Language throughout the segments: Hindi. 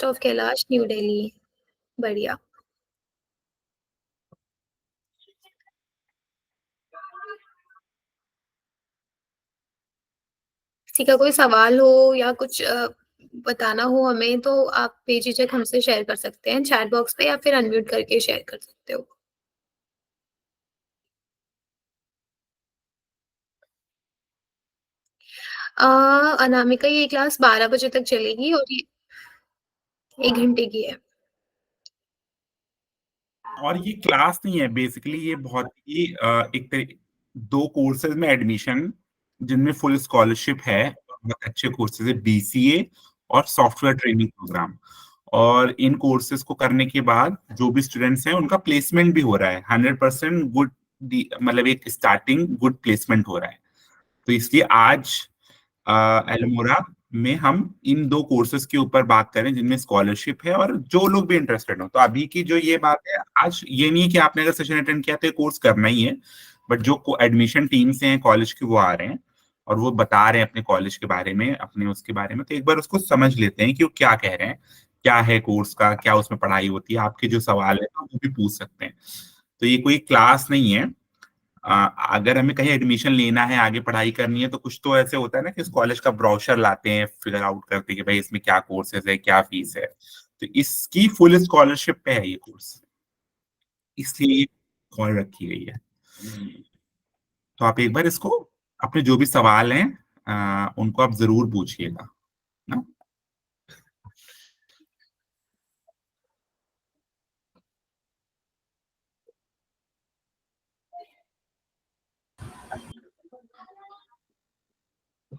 Of Kailash, new Delhi. बढ़िया। किसी का कोई सवाल हो या कुछ बताना हो हमें तो आप बेझिझक हमसे शेयर कर सकते हैं चैट बॉक्स पे या फिर अनम्यूट करके शेयर कर सकते हो। अ, अनामिका ये क्लास 12 बजे तक चलेगी और ये 1 घंटे की है। और ये क्लास नहीं है, बेसिकली ये बहुत ही दो कोर्सेज में एडमिशन जिनमें फुल स्कॉलरशिप है, बहुत अच्छे कोर्सेज है, बीसीए और सॉफ्टवेयर ट्रेनिंग प्रोग्राम। और इन कोर्सेज को करने के बाद जो भी स्टूडेंट्स हैं उनका प्लेसमेंट भी हो रहा है, 100% गुड, मतलब एक स्टार्टिंग गुड प्लेसमेंट हो रहा है। तो इसलिए आज एल्मोरा में हम इन दो कोर्सेज के ऊपर बात करें जिनमें स्कॉलरशिप है, और जो लोग भी इंटरेस्टेड हो। तो अभी की जो ये बात है, आज ये नहीं है कि आपने अगर सेशन अटेंड किया तो ये कोर्स करना ही है, बट जो एडमिशन टीम से हैं कॉलेज के वो आ रहे हैं और वो बता रहे हैं अपने कॉलेज के बारे में, अपने उसके बारे में, तो एक बार उसको समझ लेते हैं कि वो क्या कह रहे हैं, क्या है कोर्स का, क्या उसमें पढ़ाई होती है। आपके जो सवाल है वो भी पूछ सकते हैं। तो ये कोई क्लास नहीं है। अगर हमें कहीं एडमिशन लेना है, आगे पढ़ाई करनी है, तो कुछ तो ऐसे होता है ना कि इस कॉलेज का ब्रोशर लाते हैं, फिगर आउट करते हैं कि भाई इसमें क्या कोर्सेज है, क्या फीस है। तो इसकी फुल स्कॉलरशिप पे है ये कोर्स, इसलिए ये कॉल रखी गई है। तो आप एक बार इसको, अपने जो भी सवाल हैं उनको आप जरूर पूछिएगा ना।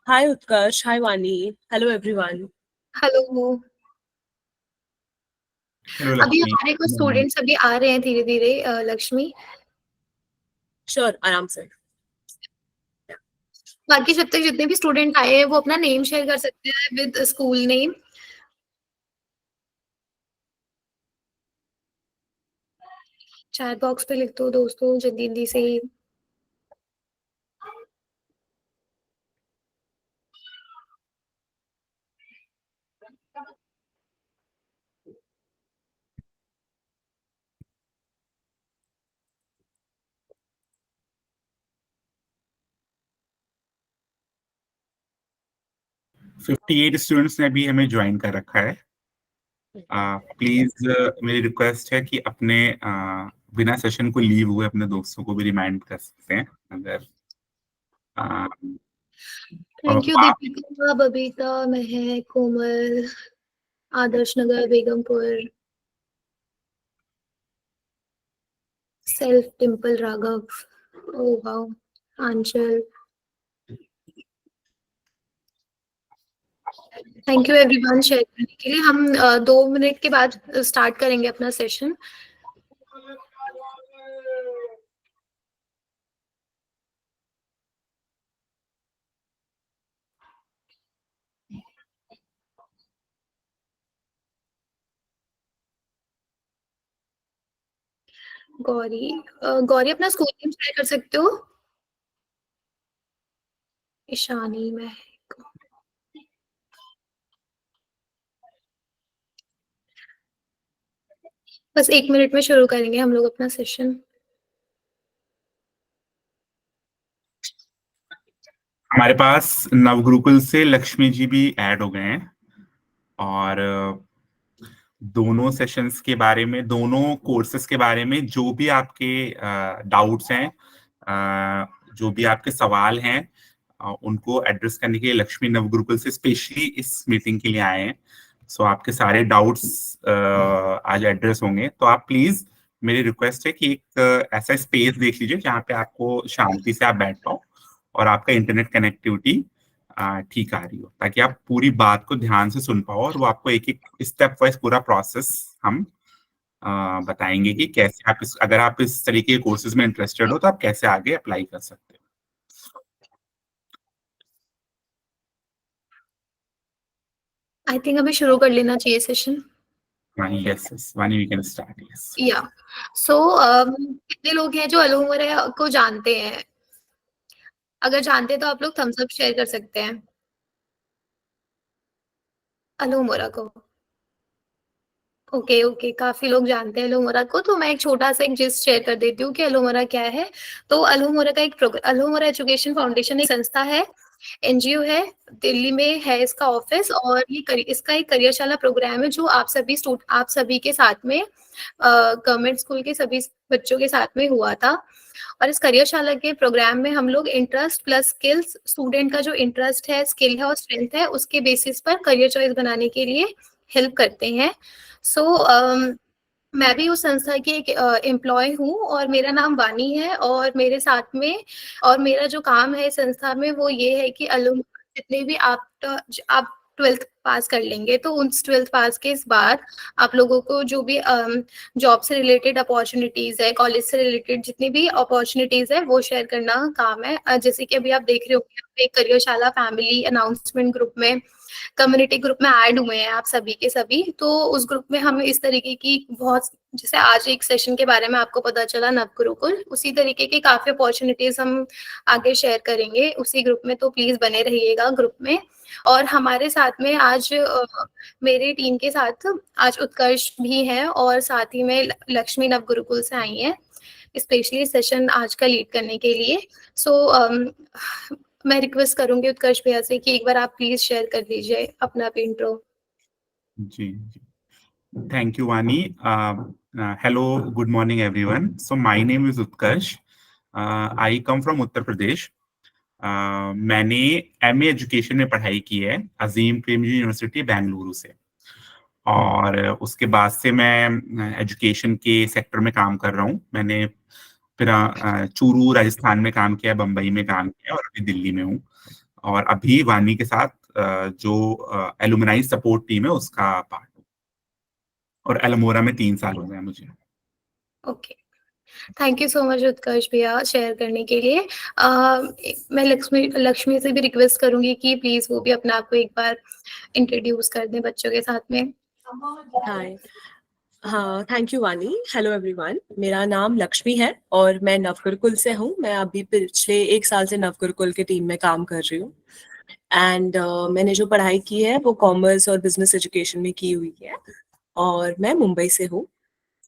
Hi Utkarsh, hi Vani. Hello everyone. Hello. Hello अभी लक्ष्मी। हमारे कुछ स्टूडेंट्स अभी आ रहे हैं धीरे-धीरे लक्ष्मी। Sure, आराम से। बाकी जब तक जितने भी स्टूडेंट आए हैं वो अपना नेम शेयर कर सकते हैं with school name. Chat box पे लिख दो दोस्तों जल्दी-जल्दी से। 58 स्टूडेंट्स ने अभी हमें ज्वाइन कर रखा है। प्लीज मेरी रिक्वेस्ट है कि अपने बिना सेशन को लीव हुए अपने दोस्तों को भी रिमाइंड कर सकते हैं अगर आ, थैंक यू आप। Deepika, Babita, Mahak, Komal, Adarsh Nagar, Begampur, self, Dimple, Raghav, oh wow, Anchal. Thank you everyone share करने के लिए। हम 2 मिनट के बाद स्टार्ट करेंगे अपना सेशन। गौरी, गौरी अपना स्कूल नेम शेयर कर सकते हो? ईशानी, महक। बस 1 मिनट में शुरू करेंगे हम लोग अपना सेशन। हमारे पास नवगुरुकुल से लक्ष्मी जी भी ऐड हो गए हैं, और दोनों सेशंस के बारे में, दोनों कोर्सेज के बारे में जो भी आपके डाउट्स हैं, जो भी आपके सवाल हैं, उनको एड्रेस करने के लिए लक्ष्मी नवगुरुकुल से स्पेशली इस मीटिंग के लिए आए हैं। सो आपके सारे डाउट्स आज एड्रेस होंगे। तो आप प्लीज, मेरी रिक्वेस्ट है कि एक ऐसा स्पेस देख लीजिए जहाँ पे आपको शांति से आप बैठ पाओ और आपका इंटरनेट कनेक्टिविटी ठीक आ रही हो, ताकि आप पूरी बात को ध्यान से सुन पाओ, और वो आपको एक एक स्टेप वाइज पूरा प्रोसेस हम बताएंगे कि कैसे आप अगर आप इस तरीके के कोर्सेज में इंटरेस्टेड हो तो आप कैसे आगे अप्लाई कर सकते आई थिंक हमें शुरू कर लेना चाहिए सेशन। हो। यस यस, वानी वी कैन स्टार्ट। यस। या सो कितने लोग हैं जो अलोमोरा को जानते हैं? अगर जानते हैं तो आप लोग थम्स अप शेयर कर सकते हैं। अलोमोरा को। ओके, ओके, काफ़ी लोग जानते हैं एलोमोरा को, तो मैं एक छोटा-सा एक जिस्ट शेयर कर देती हूँ कि एलोमोरा क्या है। तो एलोमोरा एजुकेशन फाउंडेशन एक संस्था है, एनजीओ है, दिल्ली में है इसका ऑफ़िस, और इसका एक कार्यशाला प्रोग्राम है जो आप सभी के साथ में गवर्नमेंट स्कूल के सभी बच्चों के साथ में हुआ था। और इस कार्यशाला के प्रोग्राम में हम लोग इंटरेस्ट प्लस स्किल्स, स्टूडेंट का जो इंटरेस्ट है, स्किल है और स्ट्रेंथ है, उसके बेसिस पर करियर चॉइस बनाने के लिए हेल्प करते हैं। सो मैं भी उस संस्था की एक एम्प्लॉय हूँ, और मेरा नाम वानी है, और मेरे साथ में और मेरा जो काम है इस संस्था में वो ये है कि जितने भी आप 12th पास कर लेंगे, तो उस 12th पास के बाद आप लोगों को जो भी जॉब से रिलेटेड अपॉर्चुनिटीज़ है, कॉलेज से रिलेटेड जितनी भी अपॉर्चुनिटीज़ है, वो शेयर करना काम है। जैसे कि अभी आप देख रहे होंगे, एक कार्यशाला फैमिली अनाउंसमेंट ग्रुप में, कम्युनिटी ग्रुप में ऐड हुए हैं आप सभी के सभी। तो उस ग्रुप में हम इस तरीके की बहुत, जैसे आज एक सेशन के बारे में आपको पता चला नवगुरुकुल, उसी तरीके की काफ़ी अपॉर्चुनिटीज़ हम आगे शेयर करेंगे उसी ग्रुप में, तो प्लीज़ बने रहिएगा ग्रुप में। और हमारे साथ में आज मेरी टीम के साथ आज उत्कर्ष भी हैं, और साथ ही में लक्ष्मी नवगुरुकुल से आई हैं स्पेशली सेशन आज का लीड करने के लिए। सो मैं रिक्वेस्ट करूंगी उत्कर्ष भैया से कि एक बार आप प्लीज शेयर कर दीजिए अपना इंट्रो। जी, thank you, Vani. Hello, good morning, everyone. So my name is Utkarsh. I come from Uttar Pradesh. मैंने एमए एजुकेशन में पढ़ाई की है अजीम प्रेमजी यूनिवर्सिटी बेंगलुरु से, और उसके बाद से मैं एजुकेशन के सेक्टर में काम कर रहा हूँ। मैंने फिर चूरू राजस्थान में काम किया, बम्बई में काम किया, और अभी दिल्ली में हूँ। और अभी वानी के साथ जो एलुमनाई सपोर्ट टीम है उसका पार्ट हूँ, और एलोमोरा में 3 साल हो गए मुझे। Okay, thank you so much Utkarsh भैया शेयर करने के लिए। मैं लक्ष्मी से भी रिक्वेस्ट करूंगी कि प्लीज वो भी अपने आप को एक बार इंट्रोड्यूस कर दें बच्चों के साथ में। हाय, हाँ, थैंक यू वानी। हेलो एवरीवन, मेरा नाम लक्ष्मी है और मैं नवगुरुकुल से हूँ। मैं अभी पिछले 1 साल से नवगुरुकुल के टीम में काम कर रही हूँ। एंड मैंने जो पढ़ाई की है वो कॉमर्स और बिजनेस एजुकेशन में की हुई है, और मैं मुंबई से हूँ।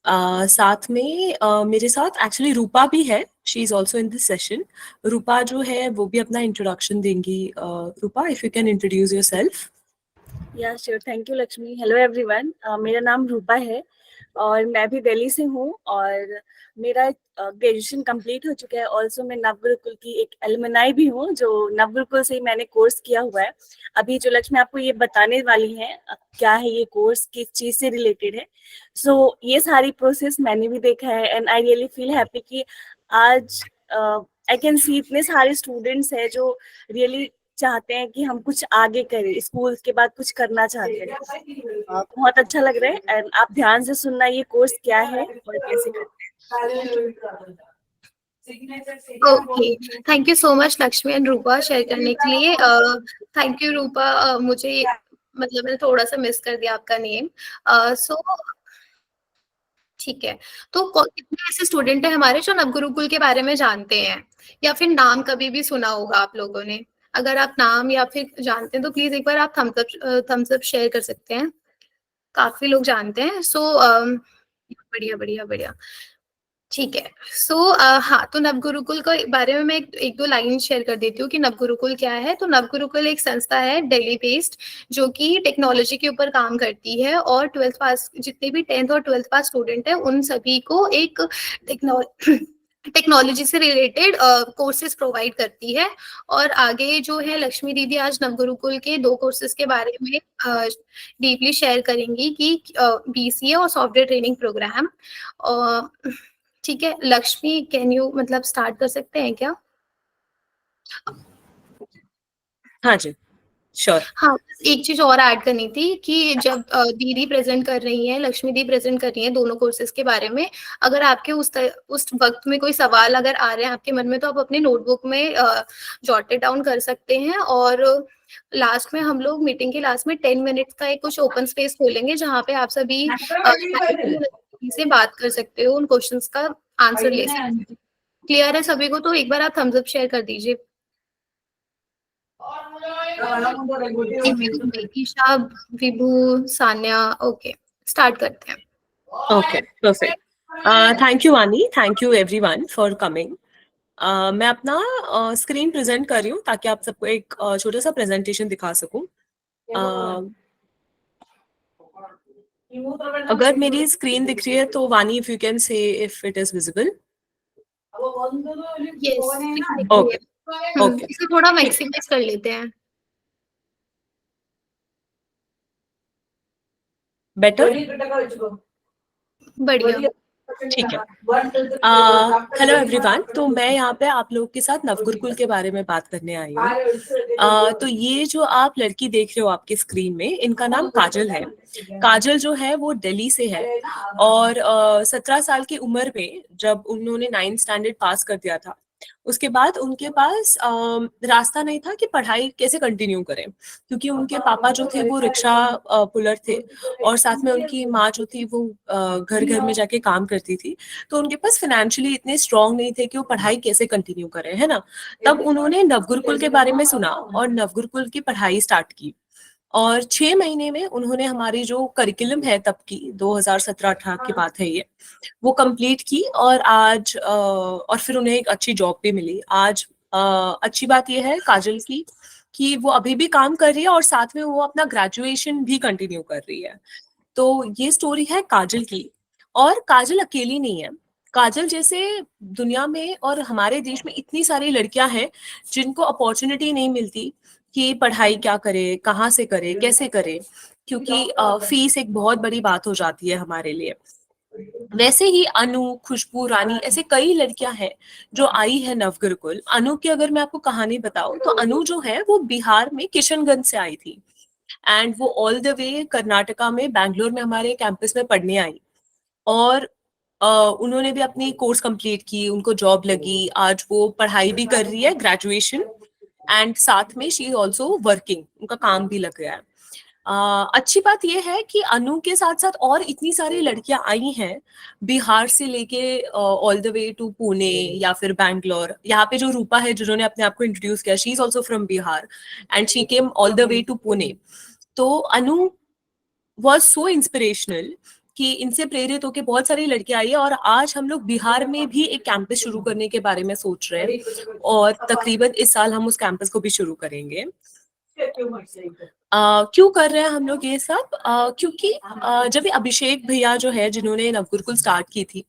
साथ में मेरे साथ एक्चुअली रूपा भी है, she is also in this session. Rupa जो है वो भी अपना इंट्रोडक्शन देंगी। Rupa, if you can introduce yourself. Yeah sure, thank you Lakshmi. Hello everyone, मेरा नाम रूपा है और मैं भी दिल्ली से हूँ, और मेरा ग्रेजुएशन कंप्लीट हो चुका है। ऑल्सो मैं नवगुरुकुल की एक एलुमनाई भी हूँ, जो नवगुरुकुल से ही मैंने कोर्स किया हुआ है। अभी जो लक्ष्मी आपको ये बताने वाली है क्या है ये कोर्स, किस चीज़ से रिलेटेड है, सो ये सारी प्रोसेस मैंने भी देखा है, and I really feel happy कि आज आई कैन सी इतने सारे स्टूडेंट्स हैं जो रियली चाहते हैं कि हम कुछ आगे करें, स्कूल के बाद कुछ करना चाहते हैं। बहुत अच्छा लग रहा है, एंड आप ध्यान से सुनना ये कोर्स क्या है और कैसे करते हैं। Okay, thank you so much Lakshmi and Rupa share करने के लिए। थैंक यू रूपा, मुझे मतलब मैंने थोड़ा सा मिस कर दिया आपका नेम। सो ठीक है, तो कितने ऐसे स्टूडेंट हैं हमारे जो नवगुरुकुल के बारे में जानते हैं, या फिर नाम कभी भी सुना होगा आप लोगों ने? अगर आप नाम या फिर जानते हैं तो प्लीज एक बार आप थम्स अप शेयर कर सकते हैं। काफी लोग जानते हैं। सो बढ़िया बढ़िया बढ़िया, ठीक है। सो हाँ, तो नवगुरुकुल के बारे में मैं एक दो लाइन शेयर कर देती हूँ कि नवगुरुकुल क्या है। तो नवगुरुकुल एक संस्था है दिल्ली बेस्ड, जो कि टेक्नोलॉजी के ऊपर काम करती है, और 12th पास जितने भी 10th और 12th पास स्टूडेंट है उन सभी को एक टेक्नोलॉजी से रिलेटेड कोर्सेज प्रोवाइड करती है। और आगे जो है लक्ष्मी दीदी आज नवगुरुकुल के 2 कोर्सेज के बारे में डीपली शेयर करेंगी कि बीसीए और सॉफ्टवेयर ट्रेनिंग प्रोग्राम। ठीक है लक्ष्मी, कैन यू मतलब स्टार्ट कर सकते हैं क्या? हाँ जी, श्योर। हाँ, एक चीज और ऐड करनी थी कि जब दीदी प्रेजेंट कर रही हैं, लक्ष्मी दी प्रेजेंट कर रही हैं दोनों कोर्सेज के बारे में, अगर आपके उस वक्त में कोई सवाल अगर आ रहे हैं आपके मन में, तो आप अपनी नोटबुक में जॉटेड डाउन कर सकते हैं। और लास्ट में हम लोग मीटिंग के लास्ट में 10 मिनट्स का एक कुछ ओपन स्पेस खोलेंगे जहाँ पे आप सभी से बात कर सकते हो, उन क्वेश्चंस का आंसर ले सकते हो। क्लियर है सभी को? तो एक बार आप थम्स अप शेयर कर दीजिए। ईशा, विभू, सान्या, ओके। स्टार्ट करते हैं। Okay, perfect. Thank you, Vani. Thank you, everyone, for coming. मैं अपना स्क्रीन प्रेजेंट कर रही हूँ ताकि आप सबको एक छोटा सा प्रेजेंटेशन दिखा सकूं। अगर मेरी स्क्रीन दिख रही है तो वानी, if you can say if it is visible. Yes, Okay. Okay. इसे थोड़ा मैक्सिमाइज कर लेते हैं। बेटर? बढ़िया। ठीक है। हेलो एवरीवन, तो मैं यहाँ पे आप लोग के साथ नवगुरुकुल के बारे में बात करने आई हूँ। तो ये जो आप लड़की देख रहे हो आपके स्क्रीन में, इनका नाम काजल है। काजल जो है वो दिल्ली से है और 17 साल की उम्र में जब उन्होंने 9th स्टैंडर्ड पास कर दिया था, उसके बाद उनके पास रास्ता नहीं था कि पढ़ाई कैसे कंटिन्यू करें, क्योंकि उनके पापा जो थे वो रिक्शा पुलर थे और साथ में उनकी माँ जो थी वो घर घर में जाके काम करती थी। तो उनके पास फाइनेंशियली इतने स्ट्रांग नहीं थे कि वो पढ़ाई कैसे कंटिन्यू करें, है ना। तब उन्होंने नवगुरुकुल के बारे में सुना और नवगुरुकुल की पढ़ाई स्टार्ट की और 6 महीने में उन्होंने हमारी जो करिकुलम है तब की 2017-18 की बात है ये, वो कंप्लीट की और आज और फिर उन्हें एक अच्छी जॉब भी मिली। आज अच्छी बात ये है काजल की कि वो अभी भी काम कर रही है और साथ में वो अपना ग्रेजुएशन भी कंटिन्यू कर रही है। तो ये स्टोरी है काजल की। और काजल अकेली नहीं है, काजल जैसे दुनिया में और हमारे देश में इतनी सारी लड़कियां हैं जिनको अपॉर्चुनिटी नहीं मिलती कि पढ़ाई क्या करे, कहाँ से करे, कैसे करे, क्योंकि फीस एक बहुत बड़ी बात हो जाती है हमारे लिए। वैसे ही अनु, खुशबू, रानी ऐसे कई लड़कियां हैं जो आई है नवगुरुकुल। अनु की अगर मैं आपको कहानी बताऊं तो अनु जो है वो बिहार में किशनगंज से आई थी एंड वो ऑल द वे कर्नाटका में बैंगलोर में हमारे कैंपस में पढ़ने आई और उन्होंने भी अपनी कोर्स कंप्लीट की, उनको जॉब लगी, आज वो पढ़ाई भी कर रही है, ग्रेजुएशन, एंड साथ में शी इज ऑल्सो वर्किंग, उनका काम भी लग गया है। अच्छी बात यह है कि अनु के साथ साथ और इतनी सारी लड़कियां आई हैं बिहार से लेके all the way to Pune या फिर बैंगलोर। यहाँ पे जो रूपा है जिन्होंने अपने आप को इंट्रोड्यूस किया, she is also from Bihar and she came all the way to Pune. तो अनु वॉज सो इंस्पिरेशनल कि इनसे प्रेरित होकर बहुत सारी लड़कियां आई है और आज हम लोग बिहार में भी एक कैंपस शुरू करने के बारे में सोच रहे हैं और तकरीबन इस साल हम उस कैंपस को भी शुरू करेंगे। क्यों कर रहे हैं हम लोग ये सब? क्योंकि जब अभिषेक भैया जो है जिन्होंने नवगुरुकुल स्टार्ट की थी,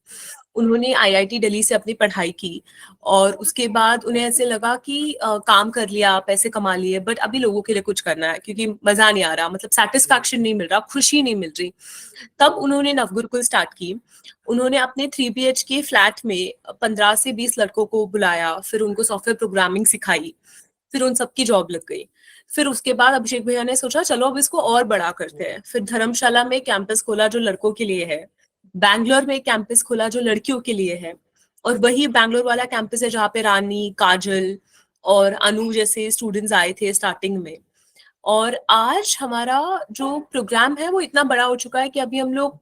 उन्होंने आईआईटी दिल्ली से अपनी पढ़ाई की और उसके बाद उन्हें ऐसे लगा कि काम कर लिया, पैसे कमा लिए, बट अभी लोगों के लिए कुछ करना है क्योंकि मजा नहीं आ रहा, मतलब सेटिस्फैक्शन नहीं मिल रहा, खुशी नहीं मिल रही। तब उन्होंने नवगुरुकुल स्टार्ट की। उन्होंने अपने 3 BHK फ्लैट में 15 से 20 लड़कों को बुलाया, फिर उनको सॉफ्टवेयर प्रोग्रामिंग सिखाई, फिर उन सबकी जॉब लग गई। फिर उसके बाद अभिषेक भैया ने सोचा चलो अब इसको और बड़ा करते हैं। फिर धर्मशाला में कैंपस खोला जो लड़कों के लिए है, बैंगलोर में कैंपस खोला जो लड़कियों के लिए है, और वही बैंगलोर वाला कैंपस है जहाँ पे रानी, काजल और अनु जैसे स्टूडेंट्स आए थे स्टार्टिंग में। और आज हमारा जो प्रोग्राम है वो इतना बड़ा हो चुका है कि अभी हम लोग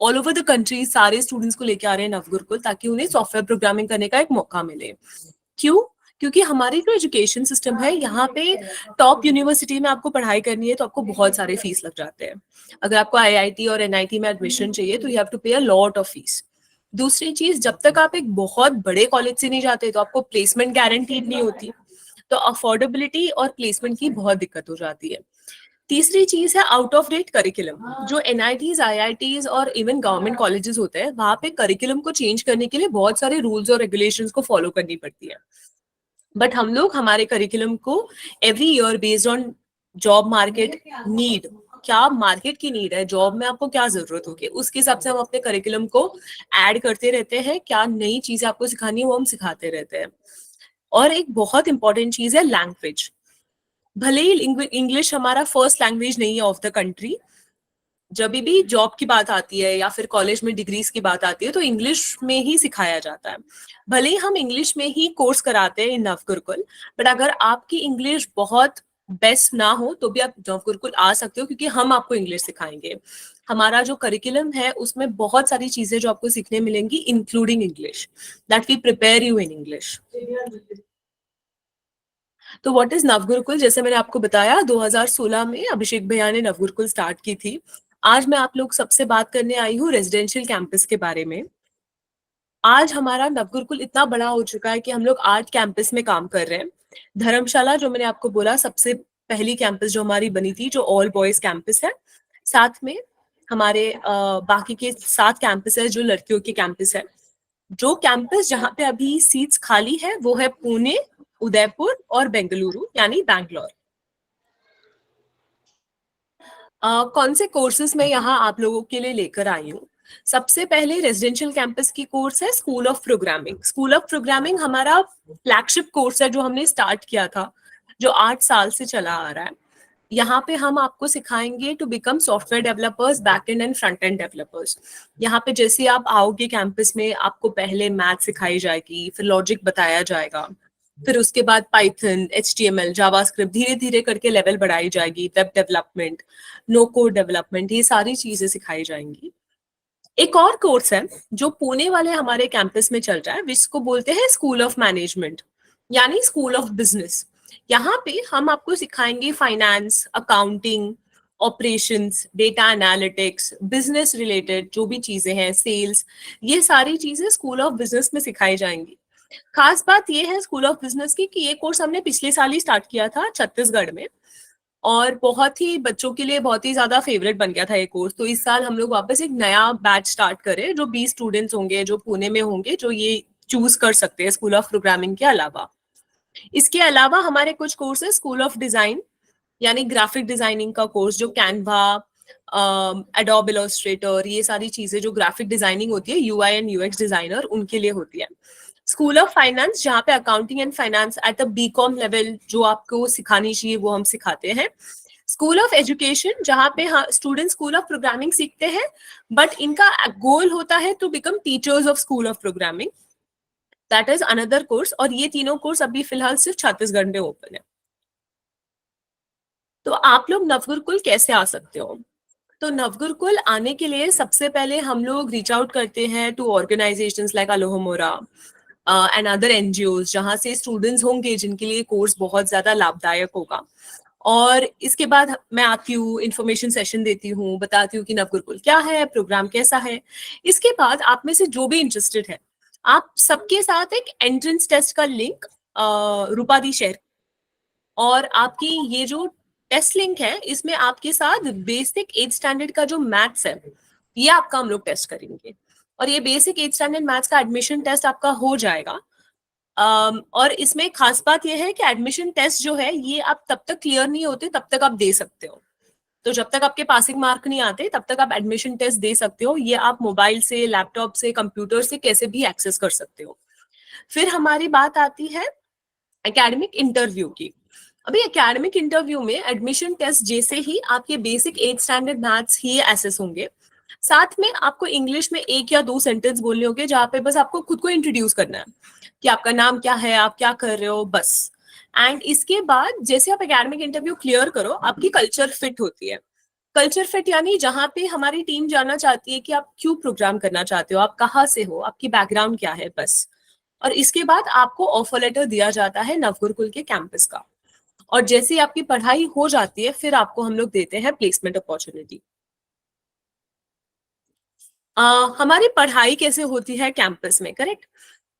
ऑल ओवर द कंट्री सारे स्टूडेंट्स को लेके आ रहे हैं नवगुरुकुल ताकि उन्हें सॉफ्टवेयर प्रोग्रामिंग करने का एक मौका मिले। क्यों? क्योंकि हमारी जो एजुकेशन सिस्टम है यहाँ पे टॉप यूनिवर्सिटी में आपको पढ़ाई करनी है तो आपको बहुत सारे फीस लग जाते हैं। अगर आपको आईआईटी और एनआईटी में एडमिशन चाहिए तो यू हैव टू पे अ लॉट ऑफ फीस। दूसरी चीज, जब तक आप एक बहुत बड़े कॉलेज से नहीं जाते तो आपको प्लेसमेंट गारंटीड नहीं होती, तो अफोर्डेबिलिटी और प्लेसमेंट की बहुत दिक्कत हो जाती है। तीसरी चीज है आउट ऑफ डेट करिकुलम। जो एनआईटीज, आईआईटीज और इवन गवर्नमेंट कॉलेजेस होते हैं वहां पे करिकुलम को चेंज करने के लिए बहुत सारे रूल्स और रेगुलेशंस को फॉलो करनी पड़ती है। बट हम लोग हमारे करिकुलम को every year based on job market need, क्या मार्केट की नीड है, जॉब में आपको क्या जरूरत होगी, उसके हिसाब से हम अपने करिकुलम को ऐड करते रहते हैं। क्या नई चीजें आपको सिखानी है वो हम सिखाते रहते हैं। और एक बहुत इंपॉर्टेंट चीज है लैंग्वेज। भले ही इंग्लिश हमारा फर्स्ट लैंग्वेज नहीं है ऑफ द कंट्री, जब भी जॉब की बात आती है या फिर कॉलेज में डिग्रीज की बात आती है तो इंग्लिश में ही सिखाया जाता है। भले ही हम इंग्लिश में ही कोर्स कराते हैं इन नवगुरुकुल, बट अगर आपकी इंग्लिश बहुत बेस्ट ना हो तो भी आप नवगुरुकुल आ सकते हो क्योंकि हम आपको इंग्लिश सिखाएंगे। हमारा जो करिकुलम है उसमें बहुत सारी चीजें जो आपको सीखने मिलेंगी including English, that we prepare you in English. तो व्हाट इज नवगुरुकुल? जैसे मैंने आपको बताया 2016 में अभिषेक भैया ने नवगुरुकुल स्टार्ट की थी। आज मैं आप लोग सबसे बात करने आई हूँ रेजिडेंशियल कैंपस के बारे में। आज हमारा नवगुरुकुल इतना बड़ा हो चुका है कि हम लोग 8 कैंपस में काम कर रहे हैं। धर्मशाला जो मैंने आपको बोला सबसे पहली कैंपस जो हमारी बनी थी, जो ऑल बॉयज कैंपस है। साथ में हमारे बाकी के 7 कैंपस है जो लड़कियों के कैंपस है। जो कैंपस जहाँ पे अभी सीट्स खाली है वो है पुणे, उदयपुर और बेंगलुरु यानी बैंगलोर। कौन से कोर्सेज मैं यहाँ आप लोगों के लिए लेकर आई हूँ। सबसे पहले रेजिडेंशियल कैंपस की कोर्स है school of programming. School of programming हमारा फ्लैगशिप कोर्स है जो हमने स्टार्ट किया था, जो 8 साल से चला आ रहा है। यहाँ पे हम आपको सिखाएंगे to become software developers, back end front end developers. यहाँ पे जैसे आप आओगे कैंपस में, आपको पहले मैथ सिखाई जाएगी, फिर लॉजिक बताया जाएगा, फिर उसके बाद पाइथन, HTML, जावास्क्रिप्ट, धीरे धीरे करके लेवल बढ़ाई जाएगी, web development, no code development, ये सारी चीजें सिखाई जाएंगी। एक और कोर्स है जो पुणे वाले हमारे कैंपस में चल रहा है, जिसको बोलते हैं स्कूल ऑफ मैनेजमेंट यानी स्कूल ऑफ बिजनेस। यहाँ पे हम आपको सिखाएंगे finance, accounting, operations, data analytics, business related जो भी चीजें हैं, सेल्स, ये सारी चीजें स्कूल ऑफ बिजनेस में सिखाई जाएंगी। खास बात ये है स्कूल ऑफ बिजनेस की कि ये कोर्स हमने पिछले साल ही स्टार्ट किया था छत्तीसगढ़ में, और बहुत ही बच्चों के लिए बहुत ही ज्यादा फेवरेट बन गया था ये कोर्स। तो इस साल हम लोग वापस एक नया बैच स्टार्ट करें, जो 20 स्टूडेंट्स होंगे जो पुणे में होंगे, जो ये चूज कर सकते हैं स्कूल ऑफ प्रोग्रामिंग के अलावा। इसके अलावा हमारे कुछ कोर्स है स्कूल ऑफ डिजाइन यानी ग्राफिक डिजाइनिंग का कोर्स, जो कैनवा, एडोब इलस्ट्रेटर, ये सारी चीजें जो ग्राफिक डिजाइनिंग होती है, UI एंड UX डिजाइनर, उनके लिए होती है। स्कूल ऑफ फाइनेंस जहाँ पे accounting and finance at the BCom level जो आपको सिखानी चाहिए वो हम सिखाते हैं। स्कूल ऑफ एजुकेशन जहाँ पे स्टूडेंट स्कूल ऑफ प्रोग्रामिंग सीखते हैं, बट इनका गोल होता है to become teachers of school of programming, that is another course. और ये तीनों कोर्स अभी फिलहाल सिर्फ छत्तीसगढ़ में ओपन है। तो आप लोग नवगुरुकुल कैसे आ सकते हो? तो नवगुरुकुल आने के लिए सबसे पहले हम लोग रीच आउट करते हैं to organisations like Alohomora and other NGOs, जहाँ से स्टूडेंट्स होंगे जिनके लिए कोर्स बहुत ज्यादा लाभदायक होगा। और इसके बाद मैं आती हूँ, इंफॉर्मेशन सेशन देती हूँ, बताती हूँ कि नवगुरुकुल क्या है, प्रोग्राम कैसा है। इसके बाद आप में से जो भी इंटरेस्टेड है, आप सबके साथ एक एंट्रेंस टेस्ट का लिंक रूपा दी शेयर, और आपकी ये जो टेस्ट लिंक है इसमें आपके साथ बेसिक 8th स्टैंडर्ड का जो मैथ्स है ये आपका हम लोग टेस्ट करेंगे। और ये बेसिक 8th स्टैंडर्ड मैथ्स का एडमिशन टेस्ट आपका हो जाएगा। और इसमें खास बात यह है कि एडमिशन टेस्ट जो है ये आप तब तक क्लियर नहीं होते तब तक आप दे सकते हो। तो जब तक आपके पासिंग मार्क नहीं आते तब तक आप एडमिशन टेस्ट दे सकते हो। ये आप मोबाइल से, लैपटॉप से, कंप्यूटर से कैसे भी एक्सेस कर सकते हो। फिर हमारी बात आती है एकेडमिक इंटरव्यू की। अभी एकेडमिक इंटरव्यू में एडमिशन टेस्ट जैसे ही आपके बेसिक 8th स्टैंडर्ड मैथ्स ही एसेस होंगे, साथ में आपको इंग्लिश में 1 या 2 सेंटेंस बोलने होंगे, जहाँ पे बस आपको खुद को इंट्रोड्यूस करना है कि आपका नाम क्या है, आप क्या कर रहे हो, बस। एंड इसके बाद जैसे आप एकेडमिक इंटरव्यू क्लियर करो, आपकी कल्चर फिट होती है। कल्चर फिट यानी जहाँ पे हमारी टीम जानना चाहती है कि आप क्यों प्रोग्राम करना चाहते हो, आप कहाँ से हो, आपकी बैकग्राउंड क्या है, बस। और इसके बाद आपको ऑफर लेटर दिया जाता है नवगुरुकुल के कैंपस का। और जैसे ही आपकी पढ़ाई हो जाती है फिर आपको हम लोग देते हैं प्लेसमेंट अपॉर्चुनिटी। हमारी पढ़ाई कैसे होती है कैंपस में, करेक्ट?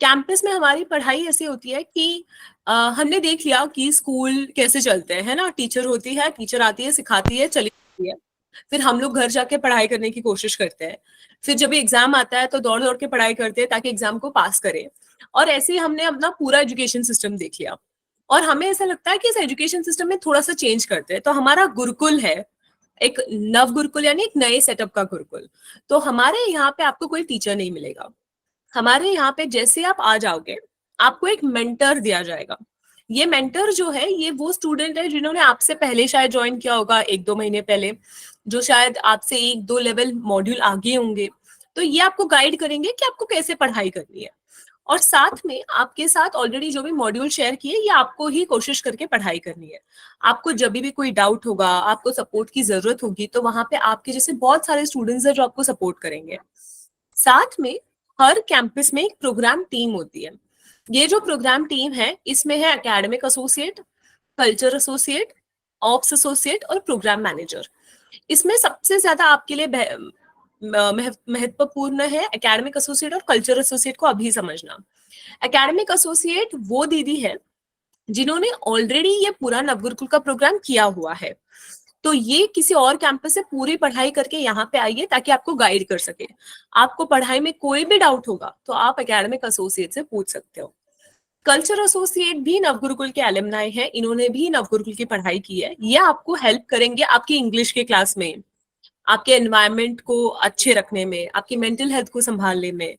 कैंपस में हमारी पढ़ाई ऐसे होती है कि हमने देख लिया कि स्कूल कैसे चलते हैं, है ना। टीचर होती है, टीचर आती है, सिखाती है, चली जाती है। फिर हम लोग घर जाके पढ़ाई करने की कोशिश करते हैं। फिर जब एग्जाम आता है तो दौड़ दौड़ के पढ़ाई करते हैं ताकि एग्जाम को पास करें। और ऐसे ही हमने अपना पूरा एजुकेशन सिस्टम देख लिया, और हमें ऐसा लगता है कि इस एजुकेशन सिस्टम में थोड़ा सा चेंज करते हैं। तो हमारा गुरुकुल है एक नव गुरुकुल यानी एक नए सेटअप का गुरुकुल। तो हमारे यहाँ पे आपको कोई टीचर नहीं मिलेगा। हमारे यहाँ पे जैसे आप आ जाओगे आपको एक मेंटर दिया जाएगा। ये मेंटर जो है ये वो स्टूडेंट है जिन्होंने आपसे पहले शायद ज्वाइन किया होगा 1-2 महीने पहले, जो शायद आपसे 1-2 लेवल मॉड्यूल आगे होंगे। तो ये आपको गाइड करेंगे कि आपको कैसे पढ़ाई करनी है। और साथ में आपके साथ ऑलरेडी जो भी मॉड्यूल शेयर किए ये आपको ही कोशिश करके पढ़ाई करनी है। आपको जब भी कोई डाउट होगा, आपको सपोर्ट की जरूरत होगी, तो वहां पे आपके जैसे बहुत सारे स्टूडेंट्स हैं जो आपको सपोर्ट करेंगे। साथ में हर कैंपस में एक प्रोग्राम टीम होती है। ये जो प्रोग्राम टीम है इसमें है academic associate, culture associate, ops associate और प्रोग्राम मैनेजर। इसमें सबसे ज्यादा आपके लिए महत्वपूर्ण है एकेडमिक एसोसिएट और कल्चर एसोसिएट को अभी समझना। एकेडमिक एसोसिएट वो दीदी है जिन्होंने ऑलरेडी ये पूरा नवगुरुकुल का प्रोग्राम किया हुआ है, तो ये किसी और कैंपस से पूरी पढ़ाई करके यहाँ पे आइए ताकि आपको गाइड कर सके। आपको पढ़ाई में कोई भी डाउट होगा तो आप एकेडमिक एसोसिएट से पूछ सकते हो। कल्चर एसोसिएट भी नवगुरुकुल के एलुमनाई है, इन्होंने भी नवगुरुकुल की पढ़ाई की है। ये आपको हेल्प करेंगे आपकी इंग्लिश के क्लास में, आपके एनवायरनमेंट को अच्छे रखने में, आपकी मेंटल हेल्थ को संभालने में,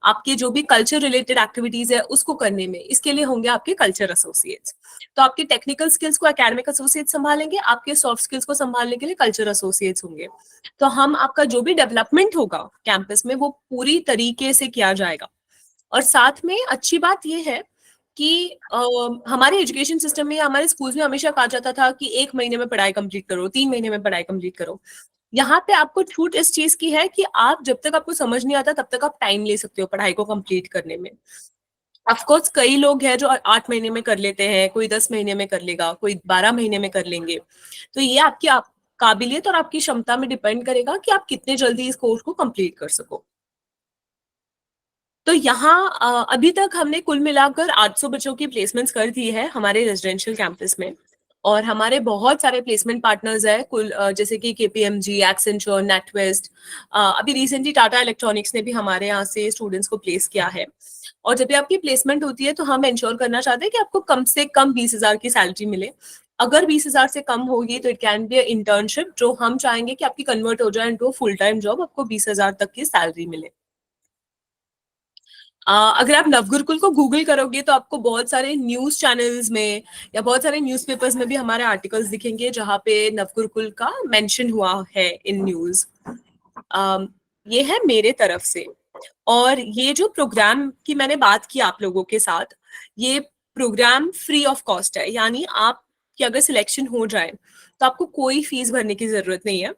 आपके जो भी कल्चर रिलेटेड एक्टिविटीज है उसको करने में। इसके लिए होंगे आपके कल्चर एसोसिएट्स। तो आपके टेक्निकल स्किल्स को एकेडमिक एसोसिएट संभालेंगे, आपके सॉफ्ट स्किल्स को संभालने के लिए कल्चर एसोसिएट्स होंगे। तो हम आपका जो भी डेवलपमेंट होगा कैंपस में वो पूरी तरीके से किया जाएगा। और साथ में अच्छी बात यह है कि हमारे एजुकेशन सिस्टम में, हमारे स्कूल्स में हमेशा कहा जाता था कि 1 महीने में पढ़ाई कंप्लीट करो, 3 महीने में पढ़ाई कंप्लीट करो। यहाँ पे आपको छूट इस चीज की है कि आप जब तक आपको समझ नहीं आता तब तक आप टाइम ले सकते हो पढ़ाई को कंप्लीट करने में। ऑफकोर्स कई लोग हैं जो 8 महीने में कर लेते हैं, कोई 10 महीने में कर लेगा, कोई 12 महीने में कर लेंगे। तो ये आपकी काबिलियत और आपकी क्षमता में डिपेंड करेगा कि आप कितने जल्दी इस कोर्स को कंप्लीट कर सको। तो यहाँ अभी तक हमने कुल मिलाकर 800 बच्चों की प्लेसमेंट्स कर दी है हमारे रेजिडेंशियल कैंपस में। और हमारे बहुत सारे प्लेसमेंट पार्टनर्स है कुल, जैसे कि केपीएमजी, एक्सेंचर, नेटवेस्ट, अभी रिसेंटली टाटा इलेक्ट्रॉनिक्स ने भी हमारे यहाँ से स्टूडेंट्स को प्लेस किया है। और जब भी आपकी प्लेसमेंट होती है तो हम इंश्योर करना चाहते हैं कि आपको कम से कम 20,000 की सैलरी मिले। अगर 20,000 से कम होगी तो इट कैन बी इंटर्नशिप, जो हम चाहेंगे कि आपकी कन्वर्ट हो जाए इनटू फुल टाइम जॉब, आपको 20,000 तक की सैलरी मिले। अगर आप नवगुरुकुल को गूगल करोगे तो आपको बहुत सारे न्यूज चैनल्स में या बहुत सारे न्यूज़पेपर्स में भी हमारे आर्टिकल्स दिखेंगे जहाँ पे नवगुरुकुल का मेंशन हुआ है इन न्यूज। ये है मेरे तरफ से। और ये जो प्रोग्राम की मैंने बात की आप लोगों के साथ, ये प्रोग्राम फ्री ऑफ कॉस्ट है, यानी आपकी अगर सिलेक्शन हो जाए तो आपको कोई फीस भरने की जरूरत नहीं है।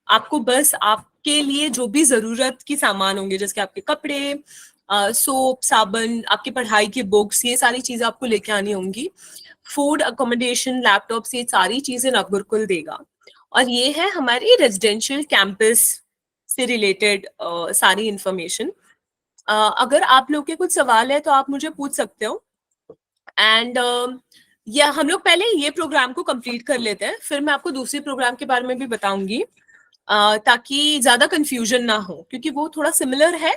आपको बस आपके लिए जो भी जरूरत की सामान होंगे, जैसे आपके कपड़े, सोप, साबुन, आपकी पढ़ाई की बुक्स, ये सारी चीजें आपको लेके आनी होंगी। फूड, अकोमोडेशन, लैपटॉप, ये सारी चीजें नवगुरुकुल देगा। और ये है हमारी रेजिडेंशियल कैंपस से रिलेटेड सारी इंफॉर्मेशन। अगर आप लोग के कुछ सवाल है तो आप मुझे पूछ सकते हो। एंड या हम लोग पहले ये प्रोग्राम को कंप्लीट कर लेते हैं, फिर मैं आपको दूसरी प्रोग्राम के बारे में भी बताऊंगी, ताकि ज्यादा कंफ्यूजन ना हो, क्योंकि वो थोड़ा सिमिलर है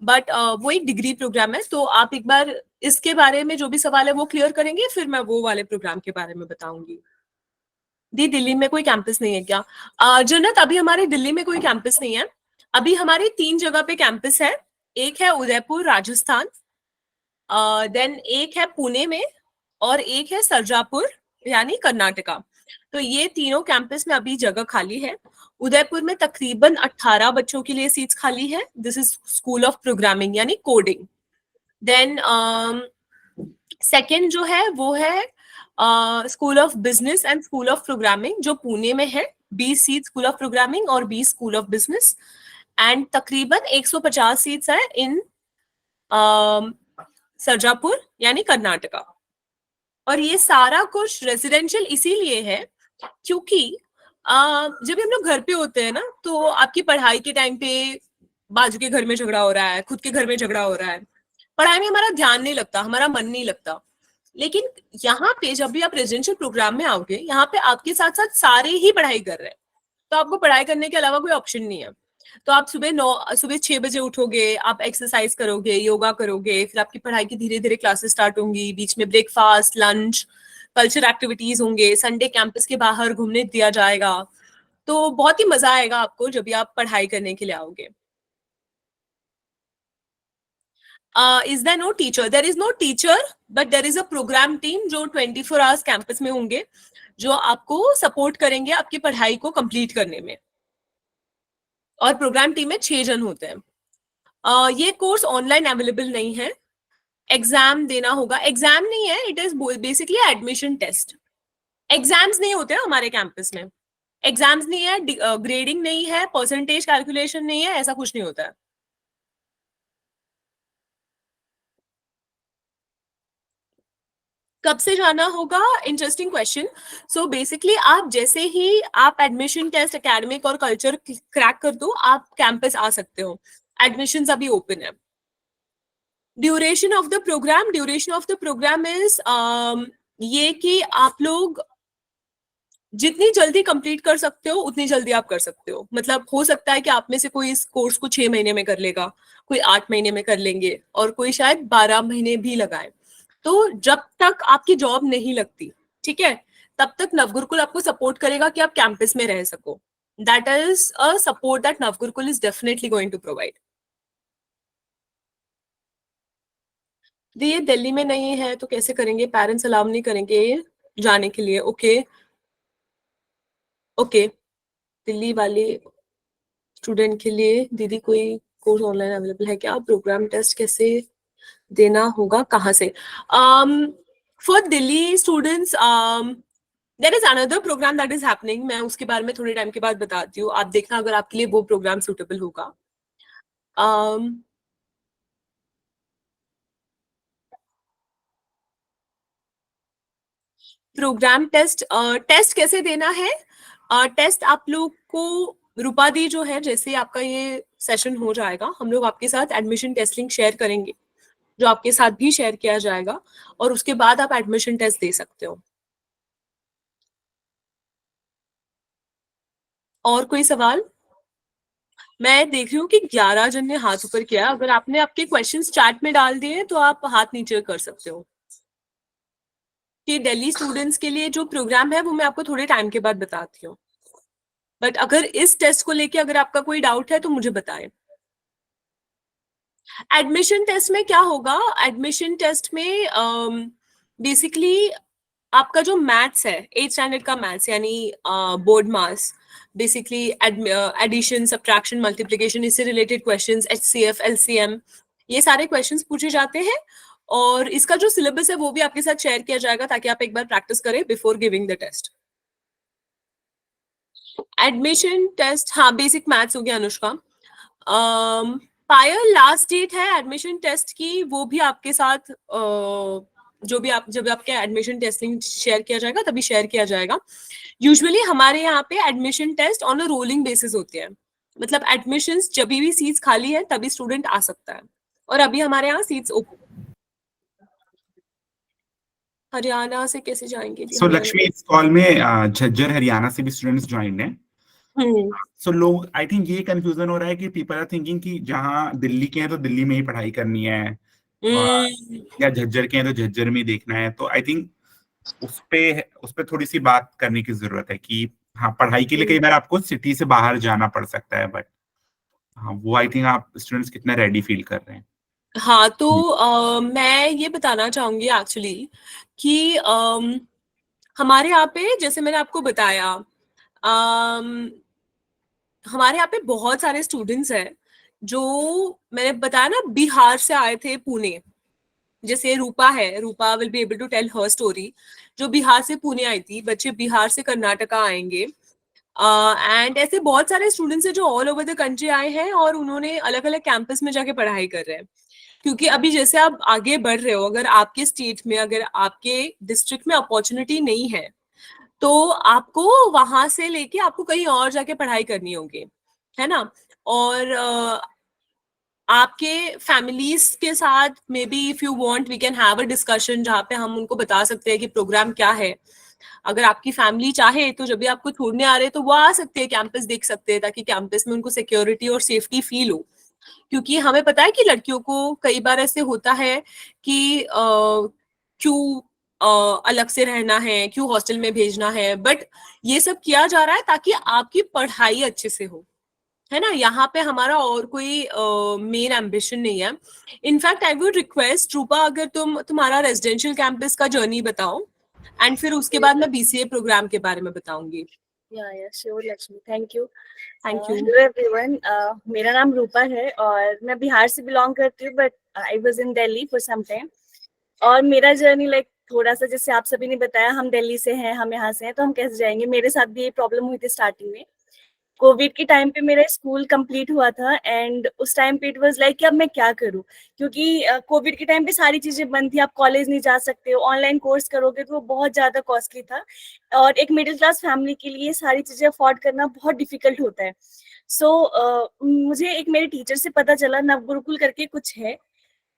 बट वो एक डिग्री प्रोग्राम है। तो आप एक बार इसके बारे में जो भी सवाल है वो क्लियर करेंगे, फिर मैं वो वाले प्रोग्राम के बारे में बताऊंगी। दी, दिल्ली में कोई कैंपस नहीं है क्या? जन्नत, अभी हमारे दिल्ली में कोई कैंपस नहीं है। अभी हमारे 3 जगह पे कैंपस है। एक है उदयपुर राजस्थान, देन एक है पुणे में, और एक है सरजापुर यानी कर्नाटका। तो ये तीनों कैंपस में अभी जगह खाली है। उदयपुर में तकरीबन 18 बच्चों के लिए सीट्स खाली है। This is school of programming यानी कोडिंग। देन सेकेंड जो है वो है school of business and school of programming, जो पुणे में है। 20 सीट स्कूल ऑफ प्रोग्रामिंग और 20 स्कूल ऑफ बिजनेस, एंड तकरीबन 150 सीट्स है इन सरजापुर यानी कर्नाटका। और ये सारा कुछ रेजिडेंशियल इसीलिए है क्योंकि जब हम लोग घर पे होते हैं ना, तो आपकी पढ़ाई के टाइम पे बाजू के घर में झगड़ा हो रहा है, खुद के घर में झगड़ा हो रहा है, पढ़ाई में हमारा ध्यान नहीं लगता, हमारा मन नहीं लगता। लेकिन यहाँ पे जब भी आप रेजिडेंशियल प्रोग्राम में आओगे, यहाँ पे आपके साथ साथ सारे ही पढ़ाई कर रहे हैं, तो आपको पढ़ाई करने के अलावा कोई ऑप्शन नहीं है। तो आप सुबह 6 बजे उठोगे, आप एक्सरसाइज करोगे, योगा करोगे, फिर आपकी पढ़ाई की धीरे धीरे क्लासेस स्टार्ट होंगी, बीच में ब्रेकफास्ट, लंच, कल्चर एक्टिविटीज होंगे, संडे कैंपस के बाहर घूमने दिया जाएगा। तो बहुत ही मजा आएगा आपको जब भी आप पढ़ाई करने के लिए आओगे। Is there no teacher? There is no teacher, but there is a program team जो 24 hours कैंपस में होंगे, जो आपको सपोर्ट करेंगे आपकी पढ़ाई को कंप्लीट करने में। और प्रोग्राम टीम में 6 जन होते हैं। ये कोर्स ऑनलाइन अवेलेबल नहीं है, एग्जाम देना होगा। एग्जाम नहीं है, it is basically admission test. Exams नहीं होते हैं हमारे कैंपस में, एग्जाम्स नहीं है, ग्रेडिंग नहीं है, परसेंटेज कैलकुलेशन नहीं है, ऐसा कुछ नहीं होता है। कब से जाना होगा? Interesting question. सो बेसिकली आप जैसे ही आप एडमिशन टेस्ट, एकेडमिक और कल्चर क्रैक कर दो, आप कैंपस आ सकते हो. एडमिशंस अभी ओपन है. Duration of the program is ये कि आप लोग जितनी जल्दी कंप्लीट कर सकते हो उतनी जल्दी आप कर सकते हो. मतलब हो सकता है कि आप में से कोई इस कोर्स को 6 महीने में कर लेगा, कोई 8 महीने में कर लेंगे, और कोई शायद 12 महीने भी लगाए. तो जब तक आपकी जॉब नहीं लगती, ठीक है, तब तक नवगुरुकुल आपको सपोर्ट करेगा कि आप कैंपस में रह सको. That is a support that Navgurukul is definitely going to provide. ये दिल्ली में नहीं है तो कैसे करेंगे? पेरेंट्स अलाउ नहीं करेंगे जाने के लिए. Okay okay. दिल्ली वाले स्टूडेंट के लिए दीदी कोई कोर्स ऑनलाइन अवेलेबल है क्या? प्रोग्राम टेस्ट कैसे देना होगा, कहाँ से? For Delhi students there is another program that is happening. मैं उसके बारे में थोड़े टाइम के बाद बताती हूँ. आप देखना अगर आपके लिए वो प्रोग्राम सुटेबल होगा. प्रोग्राम टेस्ट कैसे देना है? टेस्ट आप लोग को रूपा दी जो है, जैसे आपका ये सेशन हो जाएगा, हम लोग आपके साथ एडमिशन टेस्ट लिंक शेयर करेंगे, जो आपके साथ भी शेयर किया जाएगा, और उसके बाद आप एडमिशन टेस्ट दे सकते हो. और कोई सवाल? मैं देख रही हूँ कि 11 जन ने हाथ ऊपर किया. अगर आपने आपके क्वेश्चंस चैट में डाल दिए तो आप हाथ नीचे कर सकते हो. कि दिल्ली स्टूडेंट्स के लिए जो प्रोग्राम है वो मैं आपको थोड़े टाइम के बाद बताती हूँ. बट अगर इस टेस्ट को लेके अगर आपका कोई डाउट है तो मुझे बताएं. एडमिशन टेस्ट में क्या होगा? एडमिशन टेस्ट में बेसिकली आपका जो मैथ्स है, 8th स्टैंडर्ड का मैथ्स, यानी बोर्ड मास, बेसिकली एडिशन, सब्ट्रैक्शन, मल्टीप्लिकेशन, इससे रिलेटेड क्वेश्चंस, HCF, LCM, ये सारे क्वेश्चंस पूछे जाते हैं. और इसका जो सिलेबस है वो भी आपके साथ शेयर किया जाएगा ताकि आप एक बार प्रैक्टिस करें before giving the test. Admission test, हाँ, बेसिक मैथ्स हो गया अनुष्का. पायल, लास्ट डेट है एडमिशन टेस्ट की, वो भी आपके साथ जो भी आप, जब आपके एडमिशन टेस्टिंग शेयर किया जाएगा तभी शेयर किया जाएगा. यूजुअली हमारे यहाँ पे admission test on a rolling basis होते हैं. मतलब एडमिशंस जब भी सीट्स खाली है तभी स्टूडेंट आ सकता है, और अभी हमारे यहाँ सीट्स ओपन. हरियाणा से कैसे जाएंगे जी? सो लक्ष्मी, इस कॉल में झज्जर हरियाणा से भी स्टूडेंट्स ज्वाइन है. सो लोग, आई थिंक ये कंफ्यूजन हो रहा है कि पीपल आर थिंकिंग कि जहाँ दिल्ली के हैं तो दिल्ली में ही पढ़ाई करनी है, या झज्जर के हैं तो झज्जर में ही देखना है. तो आई थिंक उस पे थोड़ी सी बात करने की जरूरत है कि हाँ, पढ़ाई के लिए कई बार आपको सिटी से बाहर जाना पड़ सकता है, बट हाँ, वो आई थिंक आप स्टूडेंट्स कितना रेडी फील कर रहे हैं. हाँ, तो मैं ये बताना चाहूंगी एक्चुअली कि हमारे यहाँ पे, जैसे मैंने आपको बताया, हमारे यहाँ पे बहुत सारे स्टूडेंट्स हैं जो, मैंने बताया ना, बिहार से आए थे पुणे. जैसे रूपा है, Rupa will be able to tell her story, जो बिहार से पुणे आई थी. बच्चे बिहार से कर्नाटका आएंगे. एंड ऐसे बहुत सारे स्टूडेंट्स हैं जो ऑल ओवर द कंट्री आए हैं और उन्होंने अलग अलग कैंपस में जाके पढ़ाई कर रहे हैं. क्योंकि अभी जैसे आप आगे बढ़ रहे हो, अगर आपके स्टेट में, अगर आपके डिस्ट्रिक्ट में अपॉर्चुनिटी नहीं है तो आपको वहां से लेके आपको कहीं और जाके पढ़ाई करनी होगी, है ना. और आपके फैमिलीज के साथ maybe if you want we can have a discussion, जहाँ पे हम उनको बता सकते हैं कि प्रोग्राम क्या है. अगर आपकी फैमिली चाहे तो जब भी आपको छोड़ने आ रहे हैं तो वो आ सकते हैं, कैंपस देख सकते हैं, ताकि कैंपस में उनको सिक्योरिटी और सेफ्टी फील हो. क्योंकि हमें पता है कि लड़कियों को कई बार ऐसे होता है कि क्यों अलग से रहना है, क्यों हॉस्टल में भेजना है, बट ये सब किया जा रहा है ताकि आपकी पढ़ाई अच्छे से हो, है ना. यहाँ पे हमारा और कोई मेन एम्बिशन नहीं है. इनफैक्ट आई वुड रिक्वेस्ट रूपा, अगर तुम्हारा रेजिडेंशियल कैंपस का जर्नी बताओ, एंड फिर उसके बाद मैं BCA प्रोग्राम के बारे में बताऊंगी. या sure Lakshmi, thank you. Thank you. Hello everyone, मेरा नाम रूपा है और मैं बिहार से बिलोंग करती हूँ, but I was in Delhi for some time. और मेरा जर्नी लाइक थोड़ा सा, जैसे आप सभी ने बताया, हम दिल्ली से हैं, हम यहाँ से हैं, तो हम कैसे जाएंगे. मेरे साथ भी ये प्रॉब्लम हुई थी स्टार्टिंग में. कोविड के टाइम पे मेरा स्कूल कंप्लीट हुआ था एंड उस टाइम पे इट वाज लाइक कि अब मैं क्या करूं, क्योंकि कोविड के टाइम पे सारी चीजें बंद थी, आप कॉलेज नहीं जा सकते हो, ऑनलाइन कोर्स करोगे तो वो बहुत ज्यादा कॉस्टली था और एक मिडिल क्लास फैमिली के लिए सारी चीजें अफोर्ड करना बहुत डिफिकल्ट होता है। मुझे एक मेरे टीचर से पता चला नवगुरुकुल करके कुछ है,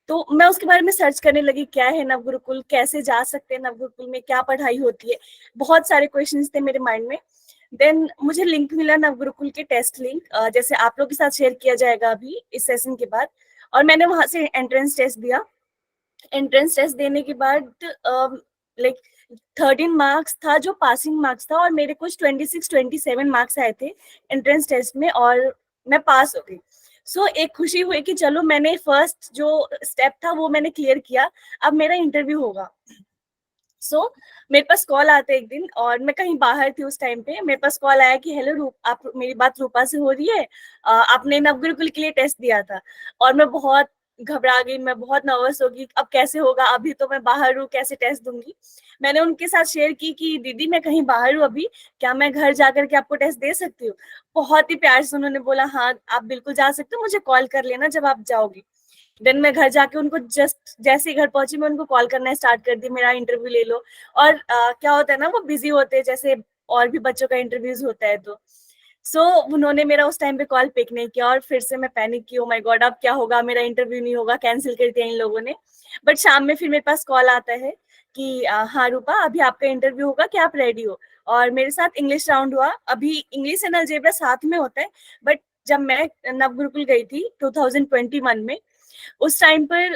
तो मैं उसके बारे में सर्च करने लगी, क्या है नवगुरुकुल, कैसे जा सकते हैं नवगुरुकुल में, क्या पढ़ाई होती है, बहुत सारे क्वेश्चंस थे मेरे माइंड में। देन मुझे लिंक मिला नवगुरुकुल के टेस्ट लिंक, जैसे आप लोग के साथ शेयर किया जाएगा अभी इस सेशन के बाद, और मैंने वहां से एंट्रेंस टेस्ट दिया। एंट्रेंस टेस्ट देने के बाद लाइक 13 मार्क्स था जो पासिंग मार्क्स था और मेरे कुछ 26-27 मार्क्स आए थे एंट्रेंस टेस्ट में और मैं पास हो गई। एक खुशी हुई कि चलो मैंने फर्स्ट जो स्टेप था वो मैंने क्लियर किया, अब मेरा इंटरव्यू होगा। मेरे पास कॉल आता है एक दिन और मैं कहीं बाहर थी उस टाइम पे, मेरे पास कॉल आया कि हेलो आप, मेरी बात रूपा से हो रही है, आपने नवगुरुकुल के लिए टेस्ट दिया था। और मैं बहुत घबरा गई, मैं बहुत नर्वस हो गई, अब कैसे होगा, अभी तो मैं बाहर हूँ, कैसे टेस्ट दूंगी। मैंने उनके साथ शेयर की कि दीदी मैं कहीं बाहर हूँ अभी, क्या मैं घर जाकर के आपको टेस्ट दे सकती हूँ। बहुत ही प्यार से उन्होंने बोला हाँ आप बिल्कुल जा सकते हो, मुझे कॉल कर लेना जब आप जाओगी। देन मैं घर जाके उनको जस्ट जैसे ही घर पहुंची मैं उनको कॉल करना स्टार्ट कर दी, मेरा इंटरव्यू ले लो। और क्या होता है ना, वो बिजी होते हैं जैसे और भी बच्चों का इंटरव्यूज होता है, तो उन्होंने मेरा उस टाइम पे कॉल पिक नहीं किया और फिर से मैं पैनिक की, ओ माय गॉड अब क्या होगा, मेरा इंटरव्यू नहीं होगा, कैंसिल कर दिया इन लोगों ने। बट शाम में फिर मेरे पास कॉल आता है कि हाँ रूपा अभी आपका इंटरव्यू होगा, क्या आप रेडी हो। और मेरे साथ इंग्लिश राउंड हुआ, अभी इंग्लिश एंड अलजेब्रा साथ में होता है, बट जब मैं नवगुरुकुल गई थी 2021 में, उस टाइम पर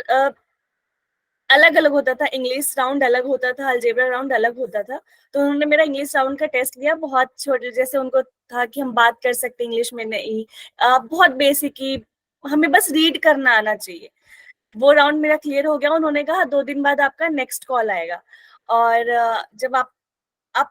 अलग अलग होता था, इंग्लिश राउंड अलग होता था, अलजेब्रा राउंड अलग होता था। तो उन्होंने मेरा इंग्लिश राउंड का टेस्ट लिया, बहुत छोटे, जैसे उनको था कि हम बात कर सकते इंग्लिश में, नहीं बहुत बेसिक ही, हमें बस रीड करना आना चाहिए। वो राउंड मेरा क्लियर हो गया, उन्होंने कहा 2 दिन बाद आपका नेक्स्ट कॉल आएगा और जब आप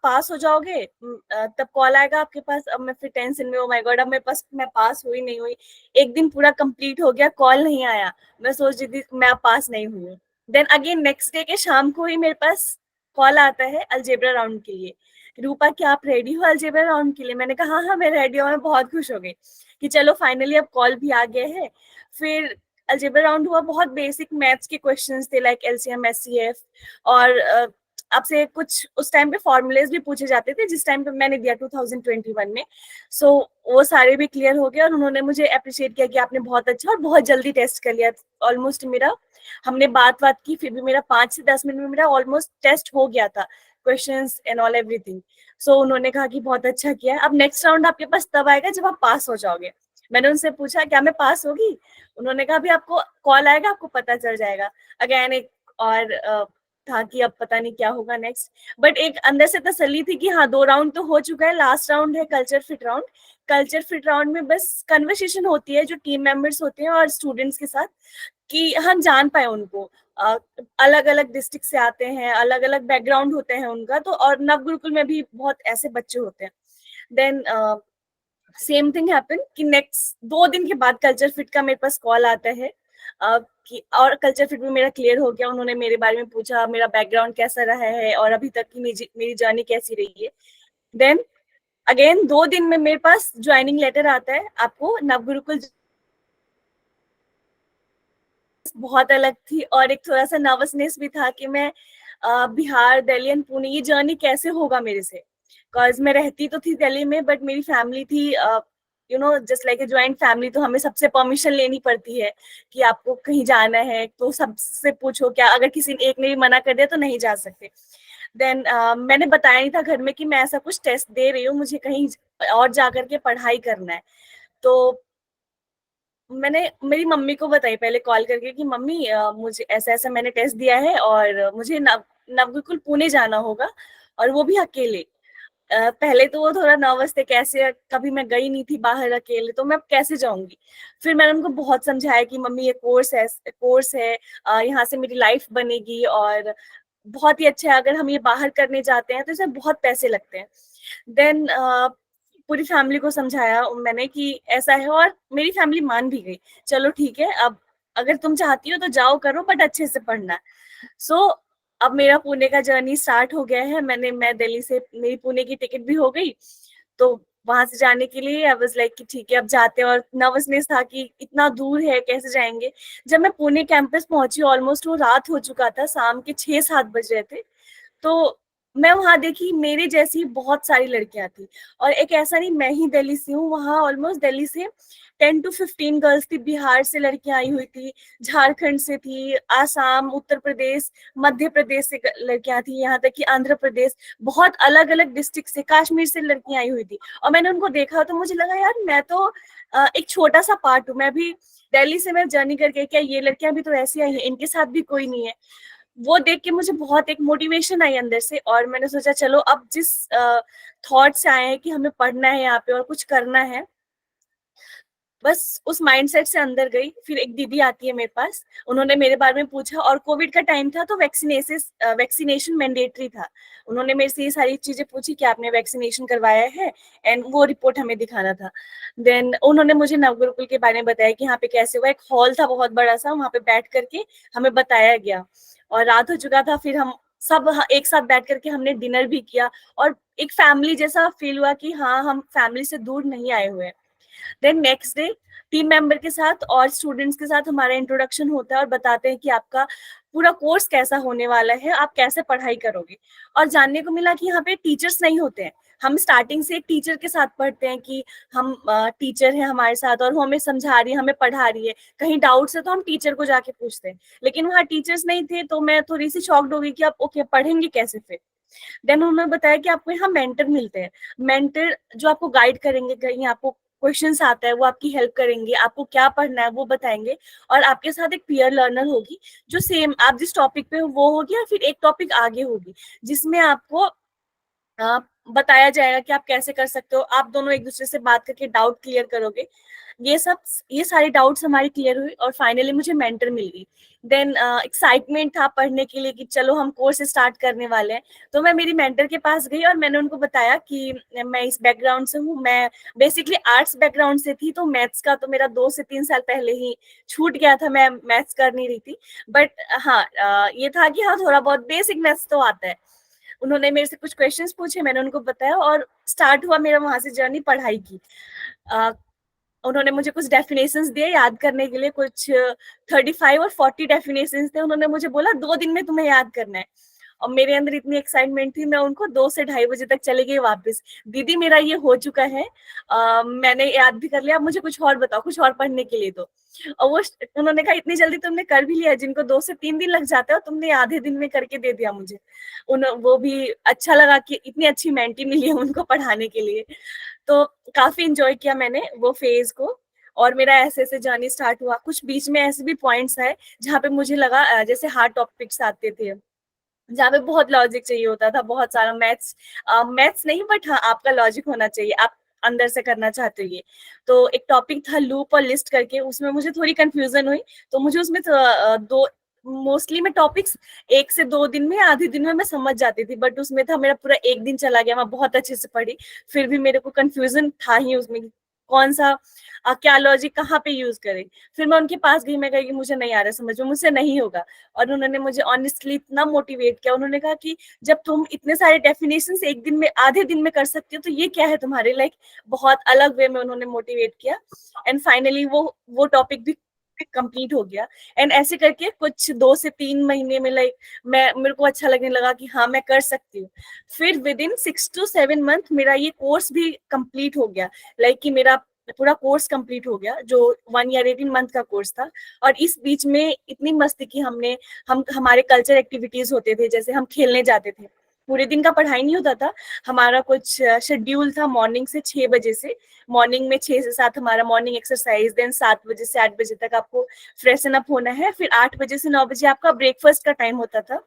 पास हो जाओगे तब कॉल आएगा आपके पास। अब मैं फिर टेंशन में, ओ माय गॉड अब मेरे पास, मैं पास हुई नहीं हुई, एक दिन पूरा कंप्लीट हो गया, कॉल नहीं आया, मैं सोच रही थी मैं अब पास नहीं हुई हूँ। देन अगेन नेक्स्ट डे के शाम को ही मेरे पास कॉल आता है अलजेब्रा राउंड के लिए, रूपा क्या आप रेडी हो अलजेब्रा राउंड के लिए। मैंने कहा हाँ हाँ मैं रेडी हूँ, मैं बहुत खुश हो गई कि चलो फाइनली अब कॉल भी आ गया है। फिर अलजेब्रा राउंड हुआ, बहुत बेसिक मैथ्स के क्वेश्चंस थे लाइक एलसीएम एचसीएफ और आपसे कुछ उस टाइम पे फॉर्मूलेज भी पूछे जाते थे जिस टाइम पे मैंने दिया 2021 में। वो सारे भी क्लियर हो गए और उन्होंने मुझे अप्रिशिएट किया कि आपने बहुत अच्छा और बहुत जल्दी टेस्ट कर लिया। ऑलमोस्ट मेरा, हमने बात की फिर भी मेरा 5 से 10 मिनट में मेरा ऑलमोस्ट टेस्ट हो गया था, क्वेश्चंस एंड ऑल एवरीथिंग। उन्होंने कहा कि बहुत अच्छा किया है, अब नेक्स्ट राउंड आपके पास तब आएगा जब आप पास हो जाओगे। मैंने उनसे पूछा क्या मैं पास होगी, उन्होंने कहा अभी आपको कॉल आएगा, आपको पता चल जाएगा। अगेन एक और था कि अब पता नहीं क्या होगा नेक्स्ट, बट एक अंदर से तसल्ली थी कि हाँ 2 राउंड तो हो चुका है, लास्ट राउंड है culture fit round. Culture fit round में बस कन्वर्सेशन होती है जो टीम मेंबर्स होते हैं और स्टूडेंट्स के साथ, कि हम जान पाए उनको, अलग अलग डिस्ट्रिक्ट से आते हैं, अलग अलग बैकग्राउंड होते हैं उनका, तो और नवगुरुकुल में भी बहुत ऐसे बच्चे होते हैं। देन सेम थिंग हैपन कि नेक्स्ट 2 दिन के बाद कल्चर फिट का मेरे पास कॉल आता है कि और कल्चर फिट में मेरा क्लियर हो गया। उन्होंने मेरे बारे में पूछा, मेरा बैकग्राउंड कैसा रहा है और अभी तक की मेरी जर्नी कैसी रही है। देन अगेन 2 दिन में मेरे पास ज्वाइनिंग लेटर आता है, आपको नवगुरुकुल। बहुत अलग थी और एक थोड़ा सा नर्वसनेस भी था कि मैं बिहार, दिल्ली एंड पुणे, ये जर्नी कैसे होगा मेरे से, बिकॉज मैं रहती तो थी दिल्ली में बट मेरी फैमिली थी just like a joint family, तो हमें सबसे परमिशन लेनी पड़ती है कि आपको कहीं जाना है तो सबसे पूछो, क्या अगर किसी एक ने भी मना कर दिया तो नहीं जा सकते। देन मैंने बताया नहीं था घर में कि मैं ऐसा कुछ टेस्ट दे रही हूँ, मुझे कहीं और जाकर के पढ़ाई करना है। तो मैंने मेरी मम्मी को बताई पहले कॉल करके कि मम्मी मुझे ऐसा ऐसा मैंने टेस्ट दिया है और मुझे नवगुरुकुल पुणे जाना होगा और वो भी अकेले। पहले तो वो थोड़ा नर्वस थे, कैसे, कभी मैं गई नहीं थी बाहर अकेले, तो मैं कैसे जाऊंगी। फिर मैंने उनको बहुत समझाया कि मम्मी ये कोर्स है, यहाँ से मेरी लाइफ बनेगी और बहुत ही अच्छा है, अगर हम ये बाहर करने जाते हैं तो इसमें बहुत पैसे लगते हैं। देन पूरी फैमिली को समझाया मैंने कि ऐसा है और मेरी फैमिली मान भी गई, चलो ठीक है अब अगर तुम चाहती हो तो जाओ करो बट अच्छे से पढ़ना। अब मेरा पुणे का जर्नी स्टार्ट हो गया है। मैं दिल्ली से, मेरी पुणे की टिकट भी हो गई, तो वहां से जाने के लिए आई वाज लाइक कि ठीक है अब जाते हैं, और नर्वसनेस था कि इतना दूर है कैसे जाएंगे। जब मैं पुणे कैंपस पहुंची ऑलमोस्ट वो रात हो चुका था, शाम के 6-7 बज रहे थे। तो मैं वहां देखी मेरे जैसी बहुत सारी लड़कियां थी, और एक ऐसा नहीं मैं ही दिल्ली से हूँ, वहां ऑलमोस्ट दिल्ली से 10 to 15 गर्ल्स थी, बिहार से लड़कियां आई हुई थी, झारखंड से थी, आसाम, उत्तर प्रदेश, मध्य प्रदेश से लड़कियां थी, यहाँ तक कि आंध्र प्रदेश, बहुत अलग अलग डिस्ट्रिक्ट से, कश्मीर से लड़कियां आई हुई थी। और मैंने उनको देखा तो मुझे लगा यार मैं तो एक छोटा सा पार्ट हूँ, मैं भी दिल्ली से मैं जर्नी करके, क्या ये लड़कियां भी तो ऐसी आई हैं, इनके साथ भी कोई नहीं है। वो देख के मुझे बहुत एक मोटिवेशन आई अंदर से, और मैंने सोचा चलो अब जिस थॉट से आए हैं कि हमें पढ़ना है यहाँ पे और कुछ करना है, बस उस माइंडसेट से अंदर गई। फिर एक दीदी आती है मेरे पास, उन्होंने मेरे बारे में पूछा, और कोविड का टाइम था तो वैक्सीनेशन मैंडेटरी था। उन्होंने मेरे से ये सारी चीजें पूछी कि आपने वैक्सीनेशन करवाया है, एंड वो रिपोर्ट हमें दिखाना था। देन उन्होंने मुझे नवगुरुकुल के बारे में बताया कि यहाँ पे कैसे हुआ। एक हॉल था बहुत बड़ा सा, वहाँ पे बैठ करके हमें बताया गया, और रात हो चुका था। फिर हम सब एक साथ बैठ करके हमने डिनर भी किया, और एक फैमिली जैसा फील हुआ कि हाँ हम फैमिली से दूर नहीं आए हुए हैं। Then next day team member के साथ और स्टूडेंट्स के साथ हमारा इंट्रोडक्शन होता है, और बताते हैं कि आपका पूरा कोर्स कैसा होने वाला है, आप कैसे पढ़ाई करोगे। और जानने को मिला कि यहाँ पे टीचर्स नहीं होते हैं, हम स्टार्टिंग से एक टीचर के साथ पढ़ते हैं कि हम टीचर है हमारे साथ, और वो हमें समझा रही है, हमें पढ़ा रही है, कहीं डाउट्स है तो हम टीचर को जाके पूछते हैं। लेकिन वहाँ टीचर्स नहीं थे, तो मैं थोड़ी सी शॉक्ड हो गई कि आप ओके पढ़ेंगे कैसे फिर। देन उन्होंने बताया कि आपको यहाँ मेंटर मिलते हैं, मेंटर जो आपको गाइड करेंगे, कहीं आपको क्वेश्चंस आता है वो आपकी हेल्प करेंगे, आपको क्या पढ़ना है वो बताएंगे, और आपके साथ एक पीयर लर्नर होगी जो सेम आप जिस टॉपिक पे हो वो होगी, और फिर एक टॉपिक आगे होगी जिसमें आपको बताया जाएगा कि आप कैसे कर सकते हो। आप दोनों एक दूसरे से बात करके डाउट क्लियर करोगे। ये सारे डाउट्स हमारे क्लियर हुए, और फाइनली मुझे मेंटर मिल गई। देन एक्साइटमेंट था पढ़ने के लिए कि चलो हम कोर्स स्टार्ट करने वाले हैं। तो मैं मेरी मेंटर के पास गई, और मैंने उनको बताया कि मैं इस बैकग्राउंड से हूँ, मैं बेसिकली आर्ट्स बैकग्राउंड से थी, तो मैथ्स का तो मेरा 2 से 3 साल पहले ही छूट गया था, मैं मैथ्स कर नहीं रही थी। बट हाँ ये था कि हाँ थोड़ा बहुत बेसिक मैथ्स तो आता है। उन्होंने मेरे से कुछ क्वेश्चंस पूछे, मैंने उनको बताया, और स्टार्ट हुआ मेरा वहां से जर्नी पढ़ाई की। उन्होंने मुझे कुछ डेफिनेशंस दिए याद करने के लिए, कुछ 35 और 40 डेफिनेशंस थे। उन्होंने मुझे बोला 2 दिन में तुम्हें याद करना है। और मेरे अंदर इतनी एक्साइटमेंट थी, मैं उनको 2 से 2:30 बजे तक चले गई वापस। दीदी मेरा ये हो चुका है, मैंने याद भी कर लिया, अब मुझे कुछ और बताओ, कुछ और पढ़ने के लिए दो। और वो उन्होंने कहा इतनी जल्दी तुमने कर भी लिया, जिनको 2 से 3 दिन लग जाते हो तुमने आधे दिन में करके दे दिया मुझे। वो भी अच्छा लगा कि इतनी अच्छी मेंटी मिली है उनको पढ़ाने के लिए। तो काफी इंजॉय किया मैंने वो फेज को, और मेरा ऐसे ऐसे जर्नी स्टार्ट हुआ। कुछ बीच में ऐसे भी पॉइंट्स है जहाँ पे मुझे लगा जैसे हार्ड टॉपिक्स आते थे, जहाँ पे बहुत लॉजिक चाहिए होता था, बहुत सारा मैथ्स नहीं, बट हाँ आपका लॉजिक होना चाहिए, आप अंदर से करना चाहते हो ये। तो एक टॉपिक था लूप और लिस्ट करके, उसमें मुझे थोड़ी कंफ्यूजन हुई, तो मुझे उसमें दो मोस्टली मैं टॉपिक्स 1 से 2 दिन में, आधे दिन में मैं समझ जाती थी, बट उसमें था मेरा पूरा 1 दिन चला गया, मैं बहुत अच्छे से पढ़ी, फिर भी मेरे को कंफ्यूजन था ही उसमें कौन सा क्या लॉजिक कहाँ पे यूज करें। फिर मैं उनके पास गई, मैं कही कि मुझे नहीं आ रहा समझ में, मुझसे नहीं होगा। और उन्होंने मुझे ऑनेस्टली इतना मोटिवेट किया, उन्होंने कहा कि जब तुम इतने सारे डेफिनेशंस 1 दिन में, आधे दिन में कर सकती हो, तो ये क्या है तुम्हारे लाइक। बहुत अलग वे में उन्होंने मोटिवेट किया, एंड फाइनली वो टॉपिक भी कंप्लीट हो गया। एंड ऐसे करके कुछ 2 से 3 महीने में लाइक मेरे को अच्छा लगने लगा कि हाँ मैं कर सकती हूँ। फिर विद इन 6 to 7 मंथ मेरा ये कोर्स भी कंप्लीट हो गया, लाइक कि मेरा पूरा कोर्स कंप्लीट हो गया, जो 1 year 18 मंथ का कोर्स था। और इस बीच में इतनी मस्ती की हमारे कल्चर एक्टिविटीज होते थे, जैसे हम खेलने जाते थे, पूरे दिन का पढ़ाई नहीं होता था, हमारा कुछ शेड्यूल था मॉर्निंग से 6 बजे से। मॉर्निंग में 6 से 7 हमारा मॉर्निंग एक्सरसाइज, देन 7 बजे से 8 बजे तक आपको फ्रेशन अप होना है, फिर 8 बजे से 9 बजे आपका ब्रेकफास्ट का टाइम होता था।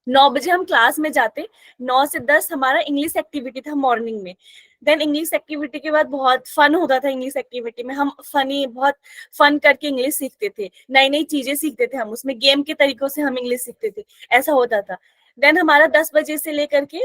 9 बजे हम क्लास में जाते, 9 से 10 हमारा इंग्लिश एक्टिविटी था मॉर्निंग में। देन इंग्लिश एक्टिविटी के बाद बहुत फन होता था, इंग्लिश एक्टिविटी में हम बहुत फन करके इंग्लिश सीखते थे, नई नई चीजें सीखते थे, हम उसमें गेम के तरीकों से हम इंग्लिश सीखते थे, ऐसा होता था। देन हमारा 10 बजे से लेकर के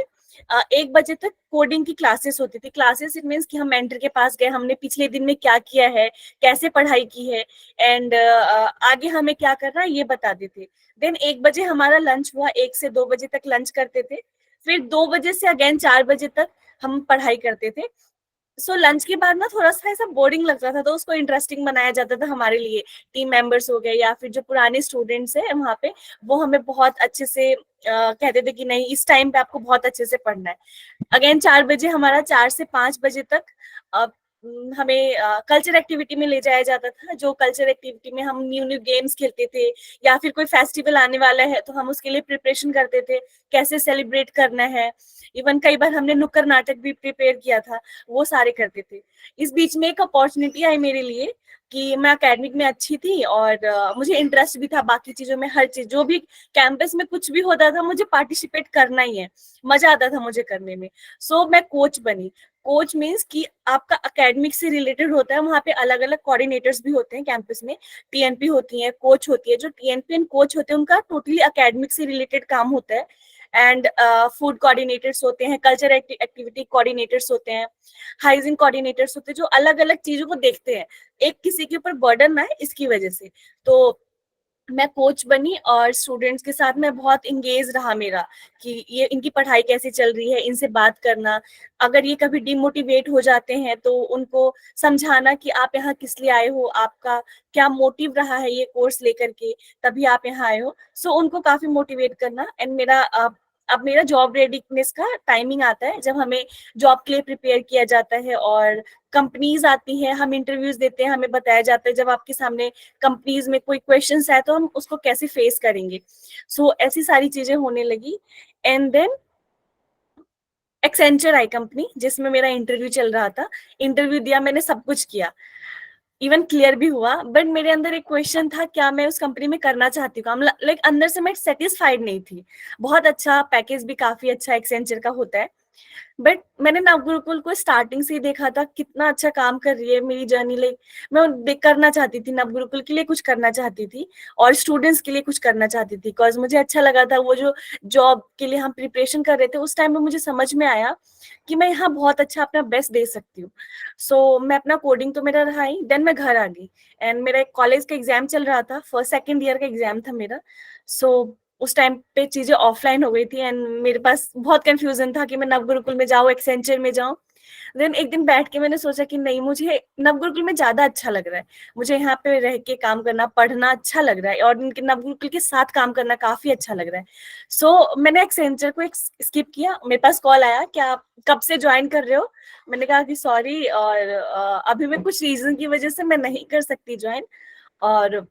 1 बजे तक कोडिंग की क्लासेस होती थी। क्लासेस इट मीन्स कि हम मेंटर के पास गए, हमने पिछले दिन में क्या किया है, कैसे पढ़ाई की है, एंड आगे हमें क्या करना है ये बता देते। देन 1 बजे हमारा लंच हुआ, 1 से 2 बजे तक लंच करते थे, फिर 2 बजे से अगेन 4 बजे तक हम पढ़ाई करते थे। सो लंच के बाद ना थोड़ा सा ऐसा बोरिंग लगता था, तो उसको इंटरेस्टिंग बनाया जाता था हमारे लिए। टीम मेंबर्स हो गए या फिर जो पुराने स्टूडेंट्स हैं वहाँ पे, वो हमें बहुत अच्छे से कहते थे कि नहीं, इस टाइम पे आपको बहुत अच्छे से पढ़ना है। अगेन 4 बजे हमारा 4 से 5 बजे तक हमें कल्चर एक्टिविटी में ले जाया जाता था। जो कल्चर एक्टिविटी में हम न्यू न्यू गेम्स खेलते थे, या फिर कोई फेस्टिवल आने वाला है तो हम उसके लिए प्रिपरेशन करते थे, कैसे सेलिब्रेट करना है। इवन कई बार हमने नुक्कड़ नाटक भी प्रिपेयर किया था, वो सारे करते थे। इस बीच में एक अपॉर्चुनिटी आई मेरे लिए कि मैं एकेडमिक में अच्छी थी और मुझे इंटरेस्ट भी था बाकी चीजों में। हर चीज जो भी कैंपस में कुछ भी होता था, मुझे पार्टिसिपेट करना ही है, मजा आता था मुझे करने में। सो मैं कोच बनी। कोच मीन्स कि आपका एकेडमिक से रिलेटेड होता है। वहाँ पे अलग अलग कोऑर्डिनेटर्स भी होते हैं कैंपस में, टीएनपी होती है, कोच होती है। जो टीएनपी एंड कोच होते हैं उनका टोटली एकेडमिक से रिलेटेड काम होता है। एंड फूड कोऑर्डिनेटर्स होते हैं, कल्चर एक्टिविटी कोऑर्डिनेटर्स होते हैं, हाइजीन कोऑर्डिनेटर्स होते हैं, जो अलग अलग चीजों को देखते हैं, एक किसी के ऊपर बर्डन ना है इसकी वजह से। तो मैं कोच बनी और स्टूडेंट्स के साथ मैं बहुत इंगेज रहा मेरा, कि ये इनकी पढ़ाई कैसे चल रही है, इनसे बात करना। अगर ये कभी डिमोटिवेट हो जाते हैं तो उनको समझाना कि आप यहाँ किस लिए आए हो, आपका क्या मोटिव रहा है ये कोर्स लेकर के, तभी आप यहाँ आए हो। सो उनको काफी मोटिवेट करना। एंड मेरा अब मेरा जॉब रेडीनेस का टाइमिंग आता है जब हमें जॉब के लिए प्रिपेयर किया जाता है और कंपनीज आती हैं, हम इंटरव्यूज देते हैं, हमें बताया जाता है जब आपके सामने कंपनीज में कोई क्वेश्चंस है तो हम उसको कैसे फेस करेंगे। सो ऐसी सारी चीजें होने लगी। एंड देन एक्सेंचर आई कंपनी, जिसमें मेरा इंटरव्यू चल रहा था। इंटरव्यू दिया मैंने, सब कुछ किया, इवन क्लियर भी हुआ। बट मेरे अंदर एक क्वेश्चन था, क्या मैं उस कंपनी में करना चाहती हूँ काम। लाइक अंदर से मैं सेटिस्फाइड नहीं थी। बहुत अच्छा पैकेज भी काफी अच्छा एक्सेंचर का होता है, बट मैंने नवगुरुकुल को स्टार्टिंग से ही देखा था कितना अच्छा काम कर रही है मेरी जर्नी। लाइक मैं देख करना चाहती थी, नवगुरुकुल के लिए कुछ करना चाहती थी और स्टूडेंट्स के लिए कुछ करना चाहती थी। बिकॉज मुझे अच्छा लगा था वो जो जॉब के लिए हम प्रिपरेशन कर रहे थे, उस टाइम में मुझे समझ में आया कि मैं यहाँ बहुत अच्छा अपना बेस्ट दे सकती हूँ। सो मैं अपना कोडिंग तो मेरा रहा ही, देन मैं घर आ गई। एंड मेरा एक कॉलेज का एग्जाम चल रहा था, फर्स्ट सेकेंड ईयर का एग्जाम था मेरा। सो उस टाइम पे चीजें ऑफलाइन हो गई थी एंड मेरे पास बहुत कंफ्यूजन था कि मैं नवगुरुकुल में जाऊँ, एक्सेंचर में जाऊँ। देन एक दिन बैठ के मैंने सोचा कि नहीं, मुझे नवगुरुकुल में ज्यादा अच्छा लग रहा है, मुझे यहाँ पे रह के काम करना, पढ़ना अच्छा लग रहा है और इनके नवगुरुकुल के साथ काम करना काफी अच्छा लग रहा है। सो मैंने एक्सेंचर को स्किप किया। मेरे पास कॉल आया, क्या आप कब से ज्वाइन कर रहे हो। मैंने कहा कि सॉरी, और अभी मैं कुछ रीजन की वजह से मैं नहीं कर सकती ज्वाइन। और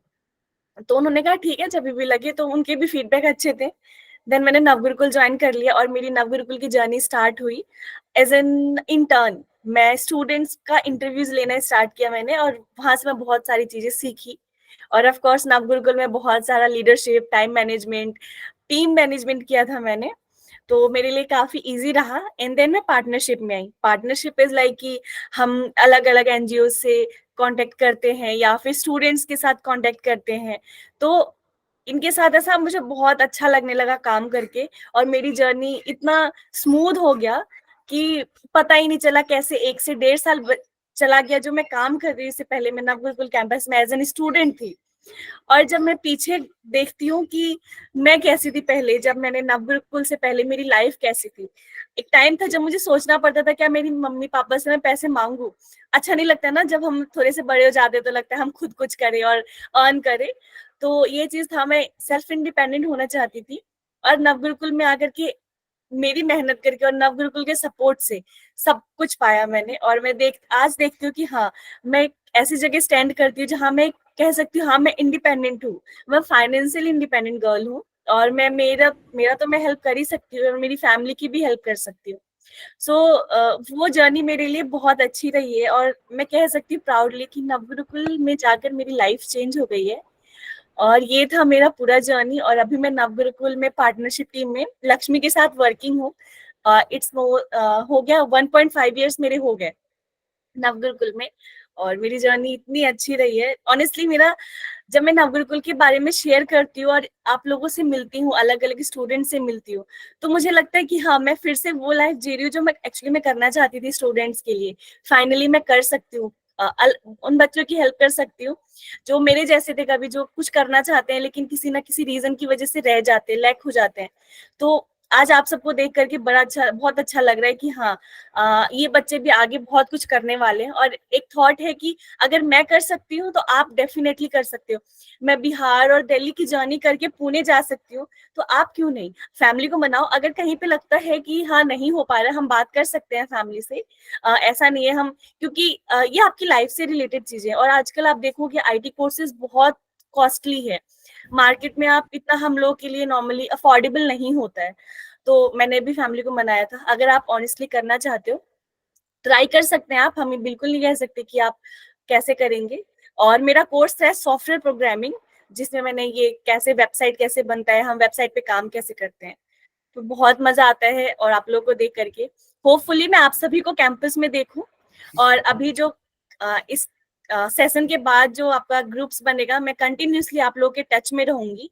तो उन्होंने कहा ठीक है, जब भी लगे। तो उनके भी फीडबैक अच्छे थे। देन मैंने नवगुरुकुल ज्वाइन कर लिया और मेरी नवगुरुकुल की जर्नी स्टार्ट हुई एज एन इंटर्न। मैं स्टूडेंट्स का इंटरव्यूज लेना स्टार्ट किया मैंने, और वहां से मैं बहुत सारी चीजें सीखी। और ऑफ कोर्स नवगुरुकुल में बहुत सारा leadership, time management, team management किया था मैंने, तो मेरे लिए काफी इजी रहा। एंड देन मैं पार्टनरशिप में आई। पार्टनरशिप इज लाइक कि हम अलग अलग एनजीओ से कांटेक्ट करते हैं या फिर स्टूडेंट्स के साथ कांटेक्ट करते हैं। तो इनके साथ ऐसा मुझे बहुत अच्छा लगने लगा काम करके, और मेरी जर्नी इतना स्मूथ हो गया कि पता ही नहीं चला कैसे 1 से 1.5 साल चला गया। जो मैं काम कर रही, इससे पहले मैं नवगुरुकुल कैंपस में एज एन स्टूडेंट थी, और जब मैं पीछे देखती हूँ कि मैं कैसी थी पहले, जब मैंने नवगुरुकुल से पहले मेरी लाइफ कैसी थी। एक टाइम था जब मुझे सोचना पड़ता था क्या मेरी मम्मी पापा से मैं पैसे मांगू। अच्छा नहीं लगता ना, जब हम थोड़े से बड़े हो जाते तो लगता है हम खुद कुछ करें और अर्न करें। तो ये चीज था, मैं सेल्फ इंडिपेंडेंट होना चाहती थी। और नवगुरुकुल में आकर के मेरी मेहनत करके और नवगुरुकुल के सपोर्ट से सब कुछ पाया मैंने। और मैं आज देखती हूँ कि हाँ, मैं एक ऐसी जगह स्टैंड करती हूँ जहाँ मैं कह सकती हूँ हाँ मैं इंडिपेंडेंट हूँ, मैं फाइनेंशियली इंडिपेंडेंट गर्ल हूँ। और मैं मेरा मेरा तो मैं हेल्प कर ही सकती हूँ और मेरी फैमिली की भी हेल्प कर सकती हूँ। सो वो जर्नी मेरे लिए बहुत अच्छी रही है, और मैं कह सकती हूँ प्राउडली कि नवगुरुकुल में जाकर मेरी लाइफ चेंज हो गई है। और ये था मेरा पूरा जर्नी। और अभी मैं नवगुरुकुल में पार्टनरशिप टीम में लक्ष्मी के साथ वर्किंग हूँ। इट्स हो गया 1.5 ईयर्स मेरे हो गए नवगुरुकुल में। और मेरी जर्नी इतनी अच्छी रही है ऑनेस्टली। मेरा जब मैं नवगुरुकुल के बारे में शेयर करती हूँ और आप लोगों से मिलती हूँ, अलग अलग स्टूडेंट से मिलती हूँ, तो मुझे लगता है कि हाँ, मैं फिर से वो लाइफ जी रही हूँ जो मैं एक्चुअली मैं करना चाहती थी स्टूडेंट्स के लिए। फाइनली मैं कर सकती हूँ, उन बच्चों की हेल्प कर सकती हूँ जो मेरे जैसे थे, कभी जो कुछ करना चाहते हैं लेकिन किसी ना किसी रीजन की वजह से रह जाते हैं, लैक हो जाते हैं। तो आज आप सबको देख करके बहुत अच्छा लग रहा है कि हाँ, ये बच्चे भी आगे बहुत कुछ करने वाले हैं। और एक थॉट है कि अगर मैं कर सकती हूँ तो आप डेफिनेटली कर सकते हो। मैं बिहार और दिल्ली की जर्नी करके पुणे जा सकती हूँ, तो आप क्यों नहीं? फैमिली को मनाओ। अगर कहीं पे लगता है कि हाँ नहीं हो पा रहा, हम बात कर सकते हैं फैमिली से। ऐसा नहीं है हम, क्योंकि ये आपकी लाइफ से रिलेटेड चीजें। और आजकल आप देखोगे IT कोर्सेज बहुत कॉस्टली है मार्केट में, आप इतना हम लोग के लिए नॉर्मली अफोर्डेबल नहीं होता है। तो मैंने भी फैमिली को मनाया था, अगर आप ऑनेस्टली करना चाहते हो ट्राई कर सकते हैं आप, हमें बिल्कुल नहीं कह सकते कि आप कैसे करेंगे। और मेरा कोर्स है सॉफ्टवेयर प्रोग्रामिंग, जिसमें मैंने ये कैसे वेबसाइट कैसे बनता है, हम वेबसाइट पे काम कैसे करते हैं, तो बहुत मजा आता है। और आप लोगों को देख करके होपफुली मैं आप सभी को कैंपस में देखूं। और अभी जो इस सेशन के बाद जो आपका ग्रुप्स बनेगा, मैं कंटिन्यूसली आप लोगों के टच में रहूंगी।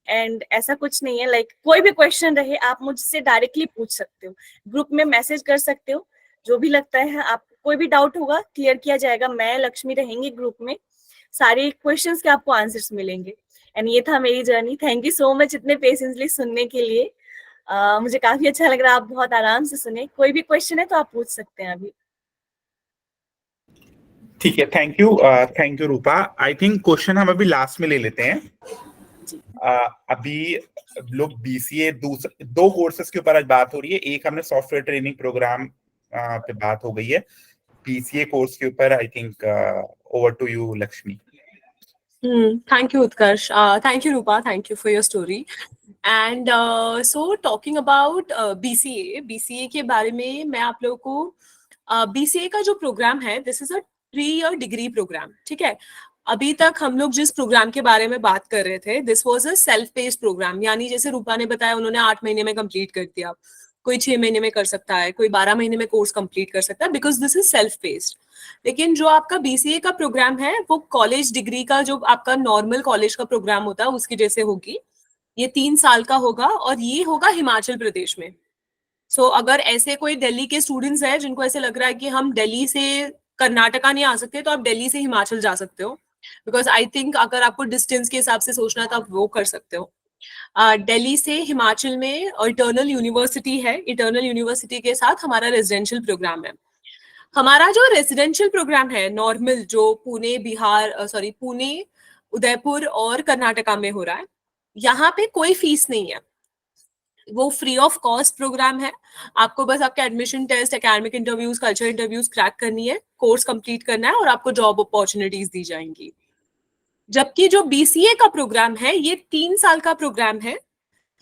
एंड ऐसा कुछ नहीं है, लाइक कोई भी क्वेश्चन रहे आप मुझसे डायरेक्टली पूछ सकते हो, ग्रुप में मैसेज कर सकते हो। जो भी लगता है आप, कोई भी डाउट होगा क्लियर किया जाएगा। मैं लक्ष्मी रहेंगी ग्रुप में, सारे क्वेश्चंस के आपको आंसर्स मिलेंगे। एंड ये था मेरी journey. Thank you so much इतने पेशेंसली सुनने के लिए। मुझे काफी अच्छा लग रहा है, आप बहुत आराम से सुने। कोई भी क्वेश्चन है तो आप पूछ सकते हैं अभी। ठीक है, thank you Rupa. I think question हम अभी लास्ट में ले लेते हैं। अभी लोग BCA दो कोर्सेज के ऊपर आज बात हो रही है। एक हमने सॉफ्टवेयर ट्रेनिंग प्रोग्राम पे बात हो गई है, BCA कोर्स के ऊपर I think over to you Lakshmi. Thank you, Utkarsh. Thank you, Rupa. Thank you for your story. And so talking about BCA के बारे में मैं आप लोगों को BCA का जो प्रोग्राम है, this is a 3-year degree program, ठीक है। अभी तक हम लोग जिस प्रोग्राम के बारे में बात कर रहे थे, this was a self paced program, यानी जैसे रूपा ने बताया उन्होंने 8 महीने में कंप्लीट कर दिया, कोई 6 महीने में कर सकता है, कोई 12 महीने में कोर्स कंप्लीट कर सकता है, because this is self paced. लेकिन जो आपका BCA का प्रोग्राम है वो कॉलेज डिग्री का जो आपका नॉर्मल कॉलेज का प्रोग्राम होता है उसकी जैसे होगी। ये 3 साल का होगा और ये होगा हिमाचल प्रदेश में। अगर ऐसे कोई दिल्ली के स्टूडेंट्स हैं जिनको ऐसे लग रहा है कि हम दिल्ली से कर्नाटका नहीं आ सकते, तो आप दिल्ली से हिमाचल जा सकते हो, बिकॉज आई थिंक अगर आपको डिस्टेंस के हिसाब से सोचना है तो आप वो कर सकते हो। दिल्ली से हिमाचल में इटर्नल यूनिवर्सिटी है, इटर्नल यूनिवर्सिटी के साथ हमारा रेजिडेंशियल प्रोग्राम है। हमारा जो रेजिडेंशियल प्रोग्राम है नॉर्मल, जो पुणे, उदयपुर और कर्नाटका में हो रहा है, यहाँ पे कोई फीस नहीं है, वो फ्री ऑफ कॉस्ट प्रोग्राम है। आपको बस आपके admission test, academic interviews, culture interviews crack करनी है, कोर्स कंप्लीट करना है और आपको जॉब अपॉर्चुनिटीज दी जाएंगी। जबकि जो BCA का प्रोग्राम है ये 3 साल का प्रोग्राम है,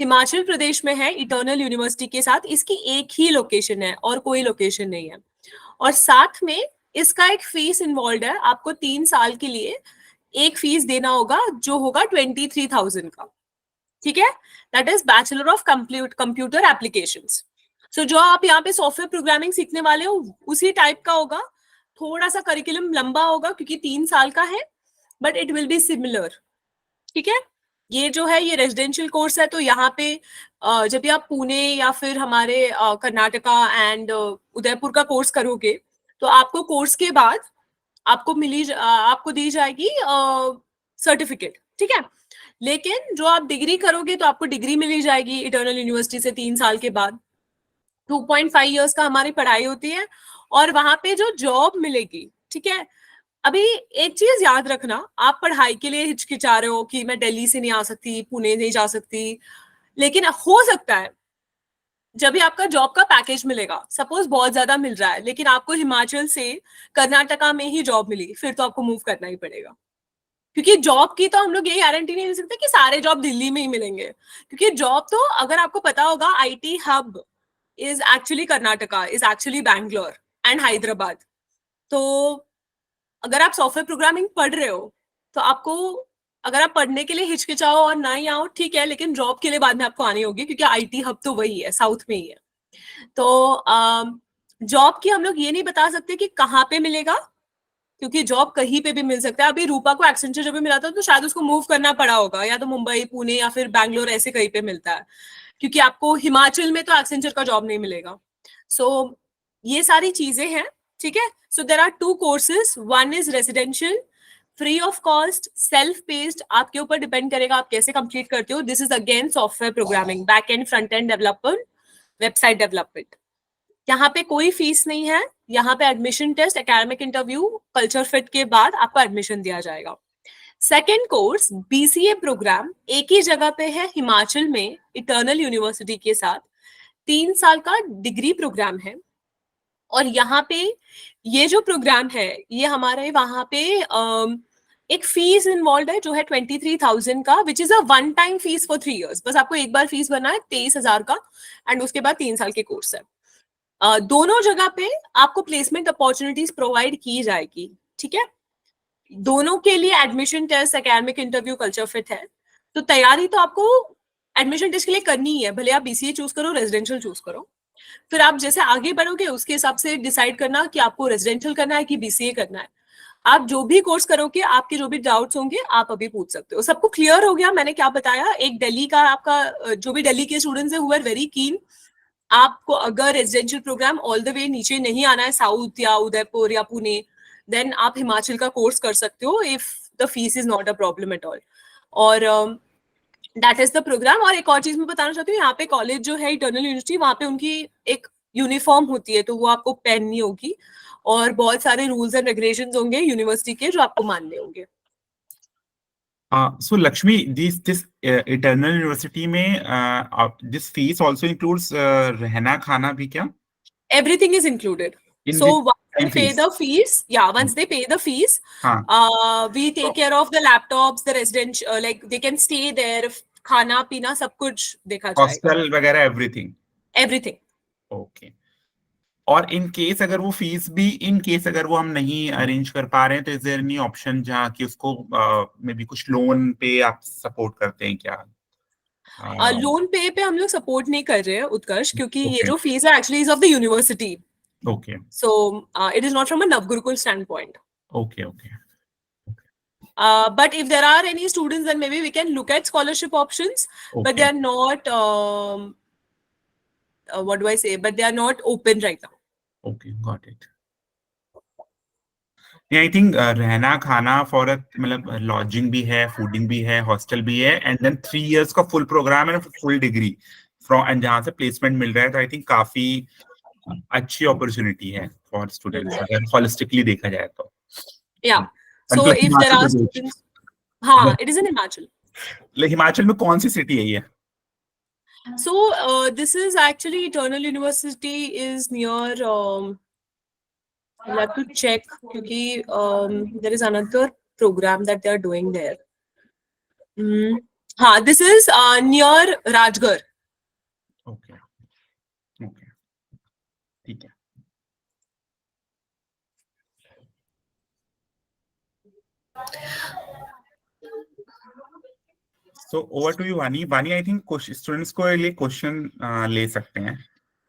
हिमाचल प्रदेश में है इटर्नल यूनिवर्सिटी के साथ, इसकी एक ही लोकेशन है और कोई लोकेशन नहीं है। और साथ में इसका एक फीस इन्वॉल्व है, आपको 3 साल के लिए एक फीस देना होगा जो होगा 23,000 का, ठीक है। That is bachelor of computer applications. So जो आप यहाँ पे सॉफ्टवेयर प्रोग्रामिंग सीखने वाले हो उसी टाइप का होगा, थोड़ा सा करिकुलम लंबा होगा क्योंकि 3 साल का है, but it will be similar, ठीक है। ये जो है ये रेजिडेंशियल कोर्स है, तो यहाँ पे जब भी आप पुणे या फिर हमारे कर्नाटका एंड उदयपुर का कोर्स करोगे तो आपको कोर्स के बाद आपको दी जाएगी सर्टिफिकेट, ठीक है। लेकिन जो आप डिग्री करोगे तो आपको डिग्री मिली जाएगी इटर्नल यूनिवर्सिटी से 3 साल के बाद। 2.5 इयर्स का हमारी पढ़ाई होती है और वहां पे जो जॉब मिलेगी, ठीक है। अभी एक चीज याद रखना, आप पढ़ाई के लिए हिचकिचा रहे हो कि मैं दिल्ली से नहीं आ सकती, पुणे नहीं जा सकती, लेकिन हो सकता है जब भी आपका जॉब का पैकेज मिलेगा, सपोज बहुत ज्यादा मिल रहा है लेकिन आपको हिमाचल से कर्नाटका में ही जॉब मिली, फिर तो आपको मूव करना ही पड़ेगा, क्योंकि जॉब की तो हम लोग यही गारंटी नहीं दे सकते कि सारे जॉब दिल्ली में ही मिलेंगे, क्योंकि जॉब तो अगर आपको पता होगा IT hub is actually Karnataka, is actually Bangalore and Hyderabad. तो अगर आप सॉफ्टवेयर प्रोग्रामिंग पढ़ रहे हो तो आपको, अगर आप पढ़ने के लिए हिचकिचाओ और ना ही आओ ठीक है, लेकिन जॉब के लिए बाद में आपको आनी होगी क्योंकि IT हब तो वही है, साउथ में ही है। तो जॉब की हम लोग ये नहीं बता सकते कि कहाँ पे मिलेगा, क्योंकि जॉब कहीं पे भी मिल सकता है। अभी रूपा को एक्सेंचर जब भी मिला था तो शायद उसको मूव करना पड़ा होगा, या तो मुंबई, पुणे या फिर बैंगलोर, ऐसे कहीं पे मिलता है, क्योंकि आपको हिमाचल में तो एक्सेंचर का जॉब नहीं मिलेगा। ये सारी चीजें हैं, ठीक है। So there are 2 courses, one is residential free of cost, self paced, आपके ऊपर डिपेंड करेगा आप कैसे कंप्लीट करते हो. This is again software programming, back end front end developer, website development. यहाँ पे कोई फीस नहीं है. यहाँ पे admission test, academic interview, culture fit के बाद आपको एडमिशन दिया जाएगा. सेकेंड कोर्स बीसीए प्रोग्राम एक ही जगह पे है हिमाचल में, इटर्नल यूनिवर्सिटी के साथ. 3 साल का डिग्री प्रोग्राम है. और यहाँ पे ये जो प्रोग्राम है ये हमारे वहां पे एक फीस इन्वॉल्व है जो है 23,000 का, which is a one time fees for 3 years. बस आपको एक बार फीस भरना है 23,000 का, एंड उसके बाद 3 साल के कोर्स है. दोनों जगह पे आपको प्लेसमेंट अपॉर्चुनिटीज प्रोवाइड की जाएगी. ठीक है, दोनों के लिए admission test, academic interview, culture fit है. तो तैयारी तो आपको एडमिशन टेस्ट के लिए करनी ही है, भले आप बीसीए चूज करो, रेजिडेंशियल चूज करो. फिर आप जैसे आगे बढ़ोगे उसके हिसाब से डिसाइड करना कि आपको रेजिडेंशियल करना है कि बीसीए करना है. आप जो भी कोर्स करोगे, आपके जो भी डाउट्स होंगे आप अभी पूछ सकते हो. सबको क्लियर हो गया मैंने क्या बताया? एक दिल्ली का आपका जो भी दिल्ली के स्टूडेंट्स है, हु आर वेरी कीन, आपको अगर रेजिडेंशियल प्रोग्राम ऑल द वे नीचे नहीं आना है, साउथ या उदयपुर या पुणे, देन आप हिमाचल का कोर्स कर सकते हो if the fees is not a problem at all. और दैट इज द प्रोग्राम. और एक और चीज मैं बताना चाहती हूँ, यहाँ पे कॉलेज जो है इटर्नल यूनिवर्सिटी, वहाँ पे उनकी एक यूनिफॉर्म होती है, तो वो आपको पहननी होगी. और बहुत सारे रूल्स एंड रेगुलेशंस होंगे यूनिवर्सिटी के जो आपको मानने होंगे. So Lakshmi, this Eternal University में this fees also includes रहना खाना भी क्या? Everything is included. In So this once they time pay fees? the fees, yeah, once they pay the fees, we take care of the laptops, the residential, like they can stay there, खाना पीना सब कुछ देखा जाएगा. Hostel वगैरह everything. Everything. Okay. और इन केस अगर वो फीस भी इन केस अगर वो हम नहीं अरेंज कर पा रहे हैं तो इज देयर एनी ऑप्शन जहाँ कि उसको मे बी कुछ लोन पे आप सपोर्ट करते हैं क्या? लोन पे हम लोग सपोर्ट नहीं कर रहे हैं उत्कर्ष, क्योंकि ये Okay. जो फीस है actually is of the university. Okay. So it is not from a Navgurukul standpoint. Okay. Okay. But if there are any students, then maybe we can look at scholarship options. But Okay. they are not. What do I say? But they are not open right now. Okay, got it. Yeah, I think रहना खाना फॉर मतलब लॉजिंग भी है, फूडिंग भी है, हॉस्टल भी है, एंड देन 3 years का फुल प्रोग्राम है, फुल डिग्री फ्रॉम, एंड जहाँ से प्लेसमेंट मिल रहा है, तो आई थिंक काफी अच्छी अपॉर्चुनिटी है फॉर स्टूडेंट्स अगर होलिस्टिकली देखा जाए तो. Yeah. And So plus if there Himachal are Pradesh. students, हाँ, it is in Himachal. like Himachal में कौन सी सिटी है ये? So this is actually Eternal University is near. I'll have to check क्योंकि there is another program that they are doing there. हाँ, this is near Rajgarh. Okay okay ठीक है. So over to you, Vani. Vani, I think students को लिए क्वेश्चन ले सकते हैं.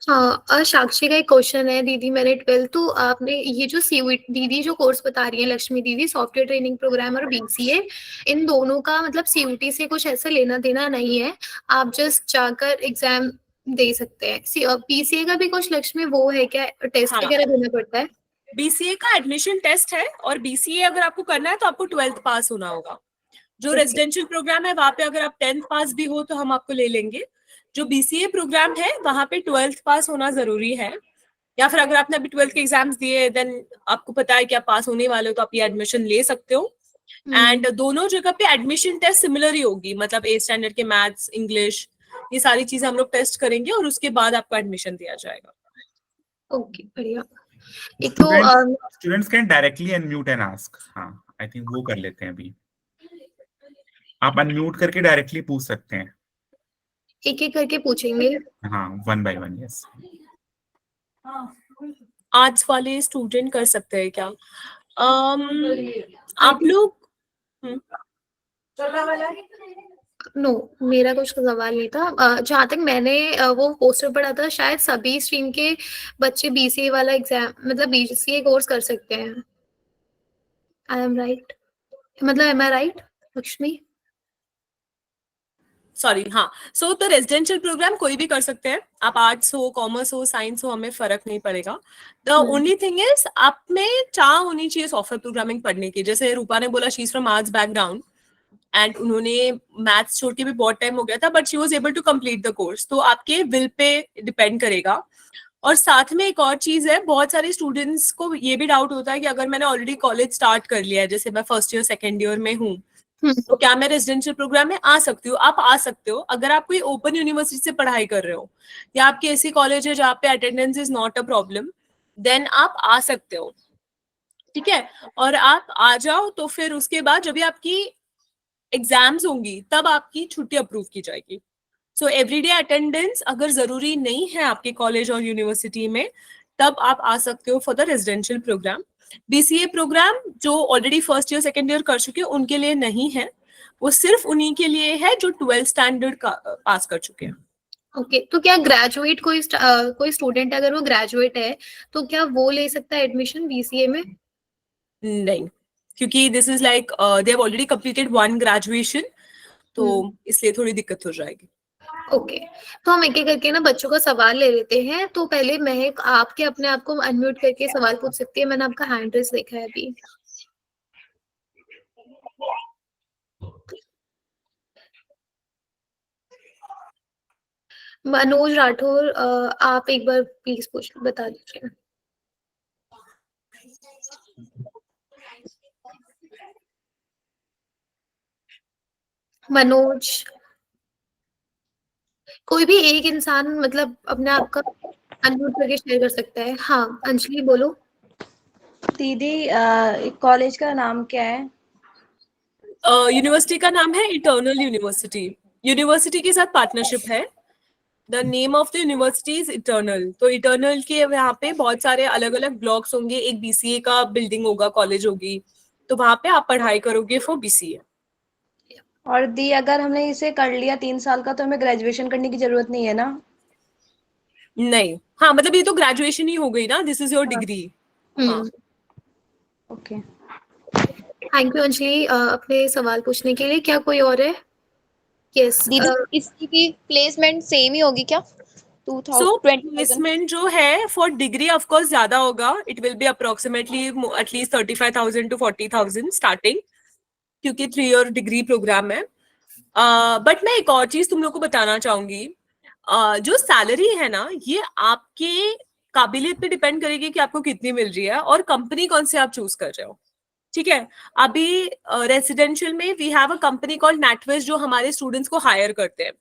हाँ, साक्षी का एक क्वेश्चन है दीदी. मैंने 12th तो आपने ये जो सीयूटी दीदी जो कोर्स बता रही है लक्ष्मी दीदी, सॉफ्टवेयर ट्रेनिंग प्रोग्राम और बीसीए, इन दोनों का मतलब सीयूटी से कुछ ऐसा लेना देना नहीं है, आप जस्ट जाकर एग्जाम दे सकते हैं. बीसीए का भी कुछ लक्ष्मी वो है क्या, टेस्ट हाँ. वगैरह देना पड़ता है? बीसीए का एडमिशन टेस्ट है, और बीसीए अगर आपको करना है तो आपको 12th पास होना होगा. जो रेजिडेंशियल प्रोग्राम है वहां पे अगर आप 10th पास भी हो तो हम आपको ले लेंगे. जो बीसीए प्रोग्राम है वहां पे 12th पास होना जरूरी है, या फिर अगर आपने अभी 12th के एग्जाम्स दिए, देन आपको पता है कि आप पास होने वाले हो तो आप ये एडमिशन ले सकते हो. एंड दोनों जगह पे एडमिशन टेस्ट सिमिलर ही होगी, मतलब ए स्टैंडर्ड के मैथ्स, इंग्लिश, ये सारी चीजें हम लोग टेस्ट करेंगे और उसके बाद आपको एडमिशन दिया जाएगा. ओके, बढ़िया. एक तो students can directly unmute and ask. हाँ, आई थिंक वो कर लेते हैं अभी. आप अनम्यूट करके डायरेक्टली पूछ सकते हैं. एक एक करके पूछेंगे. हाँ, 1 by 1. यस. आर्ट्स वाले स्टूडेंट कर सकते हैं क्या? आप लोग नो, मेरा कुछ सवाल नहीं था. जहाँ तक मैंने वो पोस्टर पढ़ा था, शायद सभी स्ट्रीम के बच्चे बीसीए वाला एग्जाम मतलब बीसीए कोर्स कर सकते हैं. I am right? मतलब एम आई राइट लक्ष्मी? सॉरी, हाँ, सो तो रेजिडेंशियल प्रोग्राम कोई भी कर सकते हैं, आप आर्ट्स हो, कॉमर्स हो, साइंस हो, हमें फर्क नहीं पड़ेगा। द ओनली थिंग इज आप में चाह होनी चाहिए सॉफ्टवेयर प्रोग्रामिंग पढ़ने की। जैसे रूपा ने बोला she is from arts background and उन्होंने मैथ्स छोड़ के भी बहुत टाइम हो गया था, but she was able to complete the course. तो आपके विल पे डिपेंड करेगा। और साथ में एक और चीज है, बहुत सारे स्टूडेंट्स को ये भी डाउट होता है कि अगर मैंने ऑलरेडी कॉलेज स्टार्ट कर लिया है, जैसे मैं फर्स्ट ईयर सेकेंड ईयर में हूँ, तो क्या मैं रेजिडेंशियल प्रोग्राम में आ सकती हूँ? आप आ सकते हो अगर आप कोई ओपन यूनिवर्सिटी से पढ़ाई कर रहे हो या आपकी ऐसी कॉलेज है जहाँ पे attendance is not a problem, then आप आ सकते हो, ठीक है। और आप आ जाओ तो फिर उसके बाद जब भी आपकी एग्जाम्स होंगी तब आपकी छुट्टी अप्रूव की जाएगी। सो एवरीडे अटेंडेंस अगर जरूरी नहीं है आपके कॉलेज और यूनिवर्सिटी में, तब आप आ सकते हो for the residential programme. BCA programme जो already first year second year कर चुके हैं उनके लिए नहीं है, वो सिर्फ उन्हीं के लिए है जो 12th स्टैंडर्ड का पास कर चुके हैं। ओके, तो क्या ग्रेजुएट कोई स्टूडेंट अगर वो ग्रेजुएट है तो क्या वो ले सकता है एडमिशन बीसीए में? नहीं, क्योंकि this is like they have already completed 1 graduation, तो इसलिए थोड़ी दिक्कत हो जाएगी। ओके, तो हम एक एक करके ना बच्चों का सवाल ले लेते हैं। तो पहले महक, आपके अपने आप को अनम्यूट करके सवाल पूछ सकती है। मैंने आपका हैंड रेस देखा है अभी। मनोज राठौर, आप एक बार प्लीज बता दीजिए। मनोज, कोई भी एक इंसान मतलब अपने आप का अनम्यूट करके शेयर कर सकता है। हाँ, अंजलि बोलो। दीदी कॉलेज का नाम क्या है? यूनिवर्सिटी का नाम है इटर्नल यूनिवर्सिटी। यूनिवर्सिटी के साथ पार्टनरशिप है। The name of the university is eternal. तो इटर्नल के यहाँ पे बहुत सारे अलग अलग ब्लॉक्स होंगे, एक बीसीए का बिल्डिंग होगा, कॉलेज होगी, तो वहां पे आप पढ़ाई करोगे फॉर बीसीए। और दी अगर हमने इसे कर लिया 3 साल का तो हमें ग्रेजुएशन करने की जरूरत नहीं है ना? नहीं, हाँ, मतलब ये तो ग्रेजुएशन ही हो गई ना, this is your degree. Okay, thank you Anjali अपने सवाल पूछने के लिए। क्या कोई और है? यस, दीदी इसकी भी प्लेसमेंट सेम ही होगी क्या? सो प्लेसमेंट जो है फॉर डिग्री ऑफ कोर्स ज्यादा होगा, it will be approximately at least 35,000 to 40,000 starting, क्योंकि 3 ईयर डिग्री प्रोग्राम है। बट मैं एक और चीज तुम लोग को बताना चाहूंगी, जो सैलरी है ना, ये आपके काबिलियत पे डिपेंड करेगी कि आपको कितनी मिल रही है और कंपनी कौन से आप चूज कर रहे हो, ठीक है। अभी रेसिडेंशियल में we have a company called NatWest जो हमारे स्टूडेंट्स को हायर करते हैं।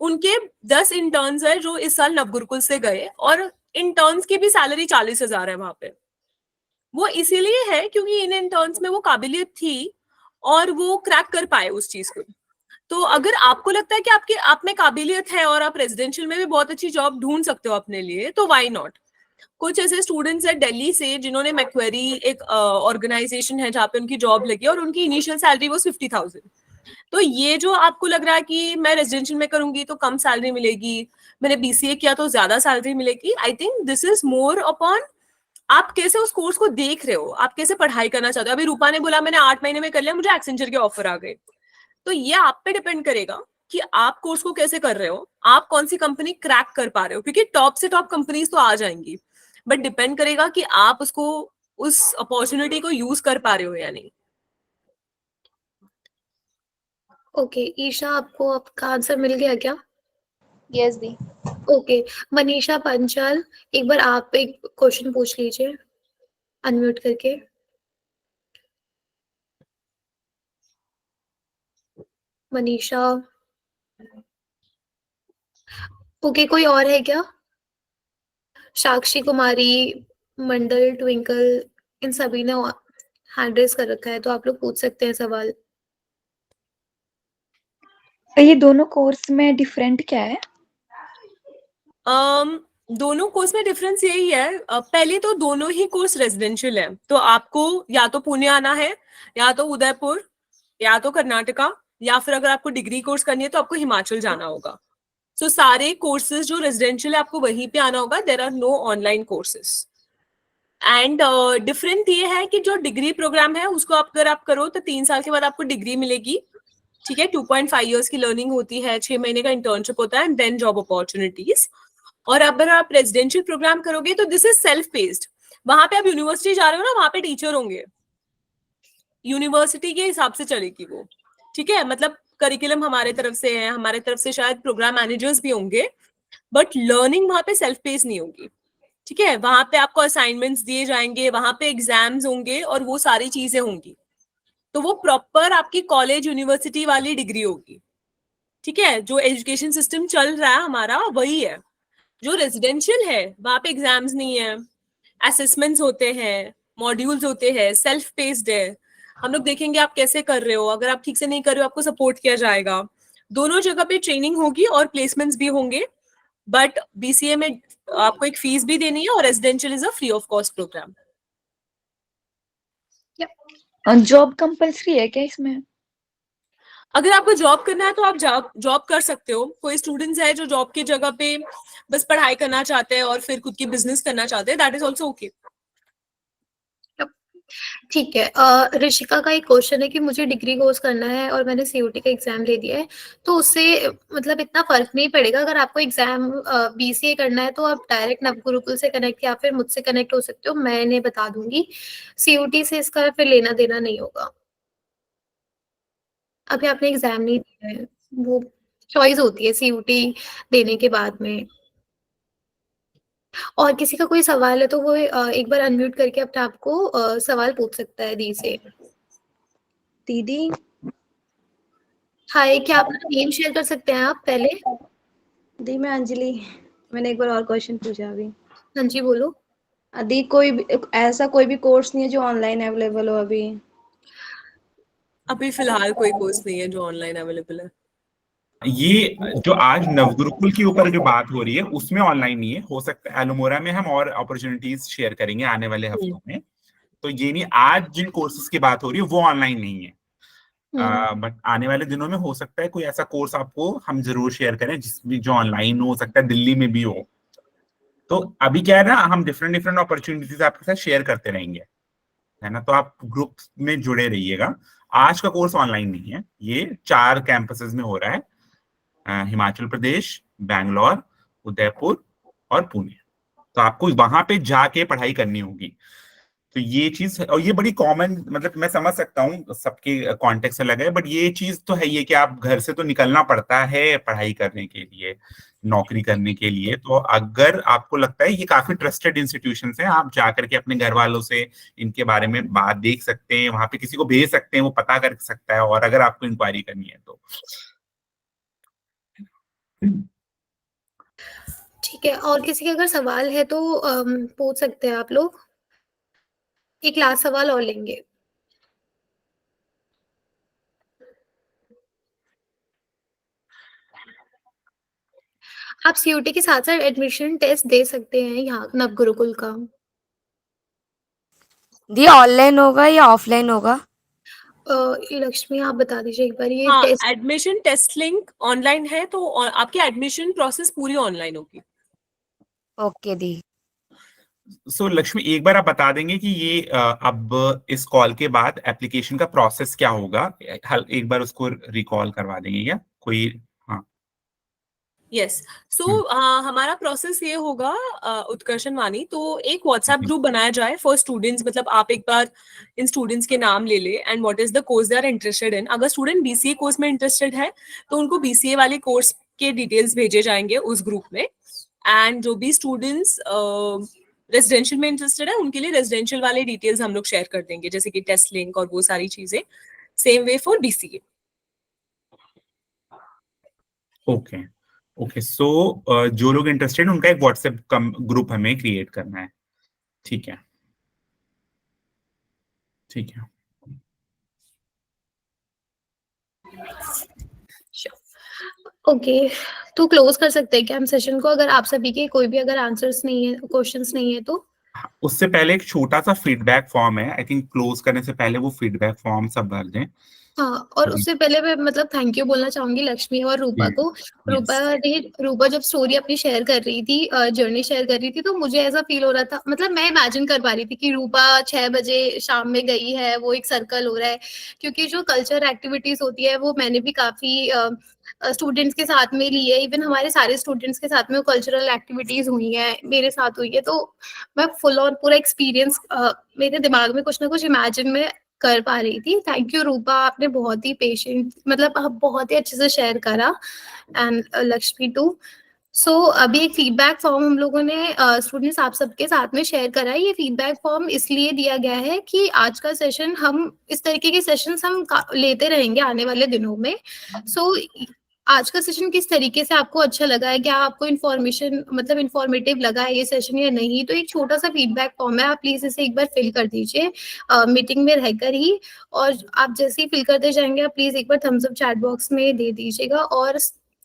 उनके 10 इंटर्न्स है जो इस साल नवगुरुकुल से गए, और इंटर्न्स की भी सैलरी 40,000 है वहां पे। वो इसीलिए है क्योंकि इन इंटर्न्स में वो काबिलियत थी और वो क्रैक कर पाए उस चीज को। तो अगर आपको लगता है कि आप में काबिलियत है और आप रेजिडेंशियल में भी बहुत अच्छी जॉब ढूंढ सकते हो अपने लिए, तो व्हाई नॉट। कुछ ऐसे स्टूडेंट्स है दिल्ली से जिन्होंने मैक्वेरी एक ऑर्गेनाइजेशन है जहाँ पे उनकी जॉब लगी और उनकी इनिशियल सैलरी वो 50,000। तो ये जो आपको लग रहा है कि मैं रेजिडेंशियल में करूंगी तो कम सैलरी मिलेगी, मैंने बीसीए किया तो ज्यादा सैलरी मिलेगी, I think this is more upon आप कैसे उस कोर्स को देख रहे हो, आप कैसे पढ़ाई करना चाहते हो। अभी रूपा ने बोला मैंने 8 महीने में कर लिया, मुझे एक्सेंचर के ऑफर आ गए। तो ये आप पे डिपेंड करेगा कि आप कोर्स को कैसे कर रहे हो, आप कौन सी कंपनी क्रैक कर पा रहे हो, क्योंकि टॉप से टॉप कंपनीज तो आ जाएंगी, बट डिपेंड करेगा कि आप उसको उस अपॉर्चुनिटी को यूज कर पा रहे हो या नहीं। ओके, ईशा आपको आपका आंसर मिल गया क्या? यस दी। ओके, मनीषा पंचाल, एक बार आप एक क्वेश्चन पूछ लीजिए अनम्यूट करके। मनीषा, ओके, कोई और है क्या? साक्षी कुमारी, मंडल, ट्विंकल, इन सभी ने हैंड रेस कर रखा है, तो आप लोग पूछ सकते हैं सवाल। ये दोनों कोर्स में डिफरेंट क्या है? दोनों कोर्स में डिफरेंस यही है, पहले तो दोनों ही कोर्स रेजिडेंशियल है, तो आपको या तो पुणे आना है, या तो उदयपुर, या तो कर्नाटका, या फिर अगर आपको डिग्री कोर्स करनी है तो आपको हिमाचल जाना होगा। सो सारे कोर्सेज जो रेजिडेंशियल है आपको वहीं पे आना होगा, there are no online courses. And different ये है कि जो डिग्री प्रोग्राम है उसको अगर आप करो तो 3 साल के बाद आपको डिग्री मिलेगी, ठीक है, 2.5 इयर्स की लर्निंग होती है, 6 महीने का इंटर्नशिप होता है एंड देन जॉब अपॉर्चुनिटीज। और अगर आप रेजिडेंशियल प्रोग्राम करोगे तो दिस इज सेल्फ पेस्ड। वहां पे आप यूनिवर्सिटी जा रहे हो ना, वहां पे टीचर होंगे, यूनिवर्सिटी के हिसाब से चलेगी वो। ठीक है, मतलब करिकुलम हमारे तरफ से है, हमारे तरफ से शायद प्रोग्राम मैनेजर्स भी होंगे, बट लर्निंग वहां पे सेल्फ पेस नहीं होगी। ठीक है, वहां पे आपको असाइनमेंट्स दिए जाएंगे, वहां पे एग्जाम्स होंगे और वो सारी चीजें होंगी। तो वो प्रॉपर आपकी कॉलेज यूनिवर्सिटी वाली डिग्री होगी। ठीक है, जो एजुकेशन सिस्टम चल रहा है हमारा वही है। जो रेजिडेंशियल है वहां पे एग्जाम्स नहीं है, असेसमेंट्स होते हैं, मॉड्यूल्स होते हैं, सेल्फ पेस्ड है। हम लोग देखेंगे आप कैसे कर रहे हो, अगर आप ठीक से नहीं कर रहे हो आपको सपोर्ट किया जाएगा। दोनों जगह पे ट्रेनिंग होगी और प्लेसमेंट्स भी होंगे, बट बीसीए में आपको एक फीस भी देनी है और residential is a free of cost program. Job compulsory है क्या इसमें? अगर आपको जॉब करना है तो आप जॉब कर सकते हो। कोई स्टूडेंट्स है जो जॉब की जगह पे बस पढ़ाई करना चाहते हैं और फिर खुद की बिजनेस करना चाहते हैं, दैट इज ऑल्सो ओके। ठीक है। ऋषिका का एक क्वेश्चन है कि मुझे डिग्री कोर्स करना है और मैंने सीयूटी का एग्जाम दे दिया है, तो उससे मतलब इतना फर्क नहीं पड़ेगा। अगर आपको एग्जाम बीसीए करना है तो आप डायरेक्ट नवगुरुकुल से कनेक्ट या फिर मुझसे कनेक्ट हो सकते हो, मैं इन्हें बता दूंगी। सीयूटी से इसका फिर लेना देना नहीं होगा। अभी आपने एग्जाम नहीं दिया है, वो चॉइस होती है सीयूटी देने के बाद में। और किसी का कोई सवाल है तो वो एक बार अनम्यूट करके अपने आप को सवाल पूछ सकता है दी से। दीदी हाय, क्या अपना नेम शेयर कर सकते हैं आप पहले? दी मैं अंजलि, मैंने एक बार और क्वेश्चन पूछा अभी। हाँ जी, बोलो। दी ऐसा कोई भी कोर्स नहीं है जो ऑनलाइन अवेलेबल हो अभी? अभी फिलहाल कोई कोर्स नहीं है जो ऑनलाइन अवेलेबल है। ये जो आज नवगुरुकुल के ऊपर जो बात हो रही है उसमें ऑनलाइन नहीं है, हो सकता है एलोमोरा में हम और अपॉर्चुनिटीज शेयर करेंगे आने वाले हफ्तों में। तो ये नहीं, आज जिन कोर्सेज की बात हो रही है वो ऑनलाइन नहीं है, बट आने वाले दिनों में हो सकता है कोई ऐसा कोर्स आपको हम जरूर शेयर करें जिसमें जो ऑनलाइन हो सकता है, दिल्ली में भी हो। तो अभी क्या है ना, हम डिफरेंट डिफरेंट अपॉर्चुनिटीज आपके साथ शेयर करते रहेंगे, है ना। तो आप ग्रुप में जुड़े रहिएगा। आज का कोर्स ऑनलाइन नहीं है, ये 4 कैंपसेस में हो रहा है, हिमाचल प्रदेश, बैंगलोर, उदयपुर और पुणे। तो आपको वहां पे जाके पढ़ाई करनी होगी। तो ये चीज, और ये बड़ी कॉमन, मतलब मैं समझ सकता हूँ सबके कॉन्टेक्स्ट अलग है, बट ये चीज तो है ये कि आप घर से तो निकलना पड़ता है पढ़ाई करने के लिए, नौकरी करने के लिए। तो अगर आपको लगता है ये काफी ट्रस्टेड इंस्टीट्यूशन है, आप जाकर के अपने घर वालों से इनके बारे में बात देख सकते हैं, वहां पे किसी को भेज सकते हैं, वो पता कर सकता है, और अगर आपको इंक्वायरी करनी है तो। ठीक है, और किसी के अगर सवाल है तो पूछ सकते हैं आप लोग। एक लास्ट सवाल और लेंगे। आप सीयूटी के साथ साथ एडमिशन टेस्ट दे सकते हैं यहाँ नवगुरुकुल का। दी ऑनलाइन होगा या ऑफलाइन होगा? लक्ष्मी आप बता दीजिए एक बार, ये हाँ, test. Admission test link online है, तो आपकी एडमिशन प्रोसेस पूरी ऑनलाइन होगी। ओके दी। सो लक्ष्मी, एक बार आप बता देंगे कि ये अब इस कॉल के बाद एप्लीकेशन का प्रोसेस क्या होगा, एक बार उसको रिकॉल करवा देंगे क्या कोई? हाँ, यस। सो हमारा प्रोसेस ये होगा, उत्कर्षण वाणी, तो एक व्हाट्सएप ग्रुप बनाया जाए फॉर स्टूडेंट्स। मतलब आप एक बार इन स्टूडेंट्स के नाम ले ले and what is the course they are interested in. अगर स्टूडेंट बीसीए कोर्स में इंटरेस्टेड है तो उनको बीसीए वाले कोर्स के डिटेल्स भेजे जाएंगे उस ग्रुप में, एंड जो भी स्टूडेंट्स रेजिडेंशियल में इंटरेस्टेड है उनके लिए रेजिडेंशियल वाले डिटेल्स हम लोग शेयर कर देंगे, जैसे कि टेस्ट लिंक और वो सारी चीजें। Same way for BCA. Okay okay. So जो लोग इंटरेस्टेड, उनका एक व्हाट्सएप ग्रुप हमें क्रिएट करना है। ठीक है, ठीक है। ओके, तो क्लोज कर सकते हैं क्या हम सेशन को? अगर आप सभी के कोई भी अगर आंसर्स नहीं है, क्वेश्चंस नहीं है तो। उससे पहले एक छोटा सा फीडबैक फॉर्म है, आई थिंक क्लोज करने से पहले वो फीडबैक फॉर्म सब भर दें। हाँ, और उससे पहले मैं मतलब थैंक यू बोलना चाहूँगी लक्ष्मी और रूपा को। रूपा जब स्टोरी अपनी शेयर कर रही थी, जर्नी शेयर कर रही थी, तो मुझे ऐसा फ़ील हो रहा था, मतलब मैं इमेजिन कर पा रही थी कि रूपा 6 बजे शाम में गई है, वो एक सर्कल हो रहा है। क्योंकि जो कल्चर एक्टिविटीज़ होती है, वो मैंने भी काफ़ी स्टूडेंट्स के साथ में ली है। इवन हमारे सारे स्टूडेंट्स के साथ में वो कल्चरल एक्टिविटीज़ हुई हैं, मेरे साथ हुई है। तो मैं फुल ऑन पूरा एक्सपीरियंस मेरे दिमाग में कुछ ना कुछ इमेजिन में कर पा रही थी। थैंक यू रूपा, आपने बहुत ही पेशेंट, मतलब आप बहुत ही अच्छे से शेयर करा, एंड लक्ष्मी टू। सो अभी एक फीडबैक फॉर्म हम लोगों ने स्टूडेंट्स आप सबके साथ में शेयर करा है। ये फीडबैक फॉर्म इसलिए दिया गया है कि आज का सेशन, हम इस तरीके के सेशंस हम लेते रहेंगे आने वाले दिनों में। सो आज का सेशन किस तरीके से आपको अच्छा लगा है, क्या आपको इन्फॉर्मेशन मतलब इन्फॉर्मेटिव लगा है ये सेशन या नहीं, तो एक छोटा सा फीडबैक फॉर्म है, आप प्लीज इसे एक बार फिल कर दीजिए मीटिंग में रहकर ही। और आप जैसे ही फिल करते जाएंगे, आप प्लीज एक बार थम्स अप चैट बॉक्स में दे दीजिएगा। और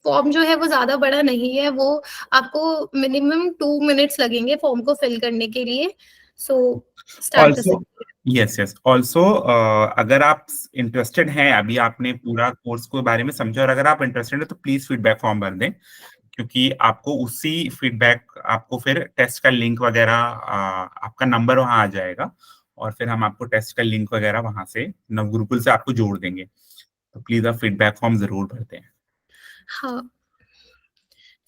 फॉर्म जो है वो ज्यादा बड़ा नहीं है, वो आपको मिनिमम 2 मिनट्स लगेंगे फॉर्म को फिल करने के लिए। सो स्टार्ट कर ऑल्सो सकते यस ऑल्सो अगर आप इंटरेस्टेड हैं, अभी आपने पूरा कोर्स के बारे में समझा और अगर आप इंटरेस्टेड हैं तो प्लीज फीडबैक फॉर्म भर दें, क्योंकि आपको उसी फीडबैक, आपको फिर टेस्ट का लिंक वगैरह, आपका नंबर वहां आ जाएगा और फिर हम आपको टेस्ट का लिंक वगैरह वहां से नवगुरुकुल से आपको जोड़ देंगे। तो प्लीज आप फीडबैक फॉर्म जरूर भरते हैं। हाँ,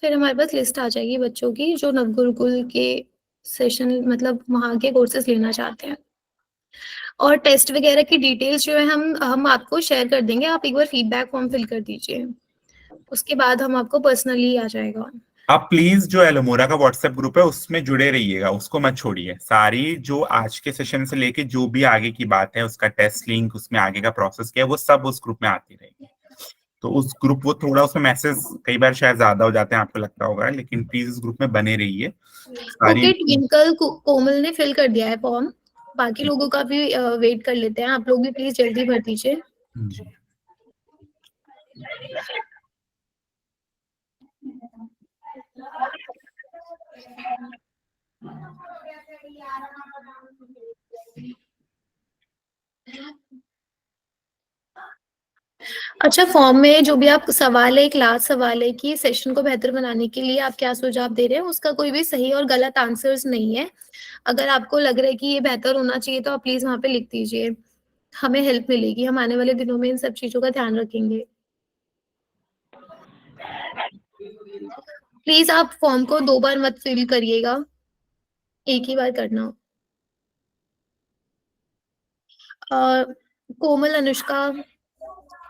फिर हमारे पास लिस्ट आ जाएगी बच्चों की जो नवगुरुकुल के सेशन मतलब वहाँ के कोर्सेज लेना चाहते हैं। और टेस्ट वगैरह की डिटेल्स जो है हम आपको शेयर कर देंगे, आप एक बार फीडबैक फॉर्म फिल कर दीजिए, उसके बाद हम आपको पर्सनली आ जाएगा। आप प्लीज जो एलोमोरा का व्हाट्सएप ग्रुप है उसमें जुड़े रहिएगा, उसको मत छोड़िए। सारी जो आज के सेशन से लेके जो भी आगे की बात है, उसका टेस्ट लिंक, उसमें आगे का प्रोसेस क्या है, वो सब उस ग्रुप में आती रहेगी। तो उस ग्रुप, वो थोड़ा उसमें मैसेज कई बार शायद ज्यादा हो जाते हैं, आपको लगता होगा, लेकिन प्लीज इस ग्रुप में बने रहिए। सारी ओके, ट्विंकल कोमल ने फिल कर दिया है फॉर्म, बाकी लोगों का भी वेट कर लेते हैं, आप लोग भी प्लीज जल्दी भर दीजिए। जी। अच्छा, फॉर्म में जो भी आप सवाल है, एक लास्ट सवाल है कि सेशन को बेहतर बनाने के लिए आप क्या सुझाव दे रहे हैं, उसका कोई भी सही और गलत आंसर्स नहीं है। अगर आपको लग रहा है कि ये बेहतर होना चाहिए तो आप प्लीज वहां पे लिख दीजिए, हमें हेल्प मिलेगी, हम आने वाले दिनों में इन सब चीजों का ध्यान रखेंगे। प्लीज आप फॉर्म को 2 बार मत फिल करिएगा, एक ही बार करना। कोमल, अनुष्का,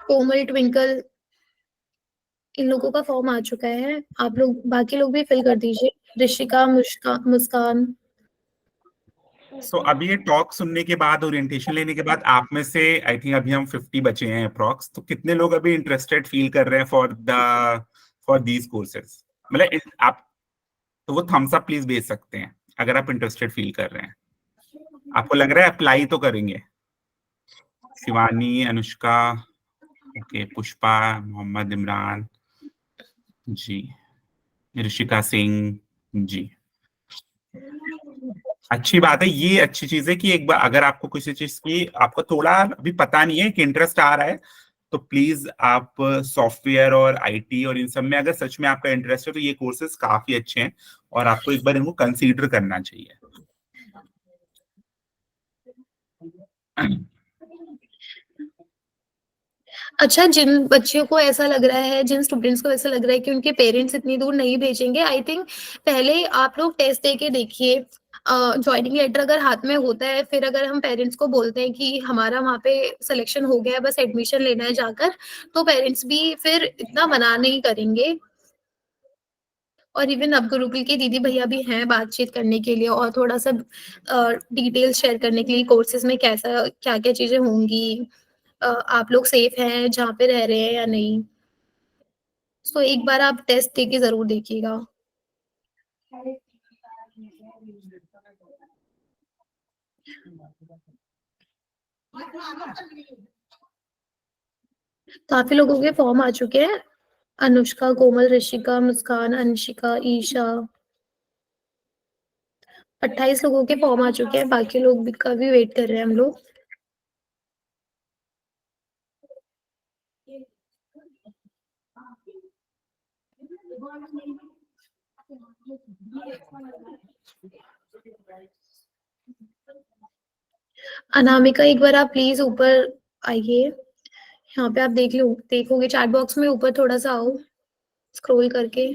कोमल, ट्विंकल, इन लोगों का फॉर्म आ चुका है, आप लोग बाकी लोग भी फिल कर दीजिए। ऋषिका, मुस्कान। अभी ये टॉक सुनने के बाद, ओरिएंटेशन लेने के बाद, आप में से आई थिंक अभी हम 50 बचे हैं अप्रॉक्स, तो कितने लोग अभी इंटरेस्टेड फील कर रहे हैं फॉर दीज कोर्सेज? मतलब आप तो वो थम्स अप प्लीज भेज सकते हैं अगर आप इंटरेस्टेड फील कर रहे हैं। आपको लग रहा है अप्लाई तो करेंगे? शिवानी, अनुष्का, ओके, पुष्पा, मोहम्मद इमरान जी, ऋषिका सिंह जी। अच्छी बात है, ये अच्छी चीज है कि एक बार अगर आपको किसी चीज की, आपको थोड़ा अभी पता नहीं है कि इंटरेस्ट आ रहा है, तो प्लीज आप सॉफ्टवेयर और आईटी और इन सब में अगर सच में आपका इंटरेस्ट है तो ये कोर्सेज काफी अच्छे हैं और आपको एक बार इनको कंसीडर करना चाहिए। अच्छा, जिन बच्चों को ऐसा लग रहा है, जिन स्टूडेंट्स को ऐसा लग रहा है कि उनके पेरेंट्स इतनी दूर नहीं भेजेंगे, आई थिंक पहले आप लोग टेस्ट दे के देखिए। ज्वाइनिंग लेटर अगर हाथ में होता है, फिर अगर हम पेरेंट्स को बोलते हैं कि हमारा वहाँ पे सिलेक्शन हो गया है, बस एडमिशन लेना है जाकर, तो पेरेंट्स भी फिर इतना मना नहीं करेंगे। और इवन अब गुरुकुल के दीदी भैया भी हैं बातचीत करने के लिए और थोड़ा सा डिटेल्स शेयर करने के लिए, कोर्सेज में कैसा क्या क्या चीजें होंगी, आप लोग सेफ हैं जहाँ पे रह रहे हैं या नहीं। सो एक बार आप टेस्ट दे के जरूर देखिएगा। काफी लोगों के फॉर्म आ चुके हैं, अनुष्का, कोमल, ऋषिका, मुस्कान, अंशिका, ईशा, 28 लोगों के फॉर्म आ चुके हैं, बाकी लोग भी का भी वेट कर रहे हैं हम लोग। अनामिका एक बार आप प्लीज ऊपर आइए, यहाँ पे आप देखोगे चैट बॉक्स में ऊपर थोड़ा सा आओ स्क्रॉल करके।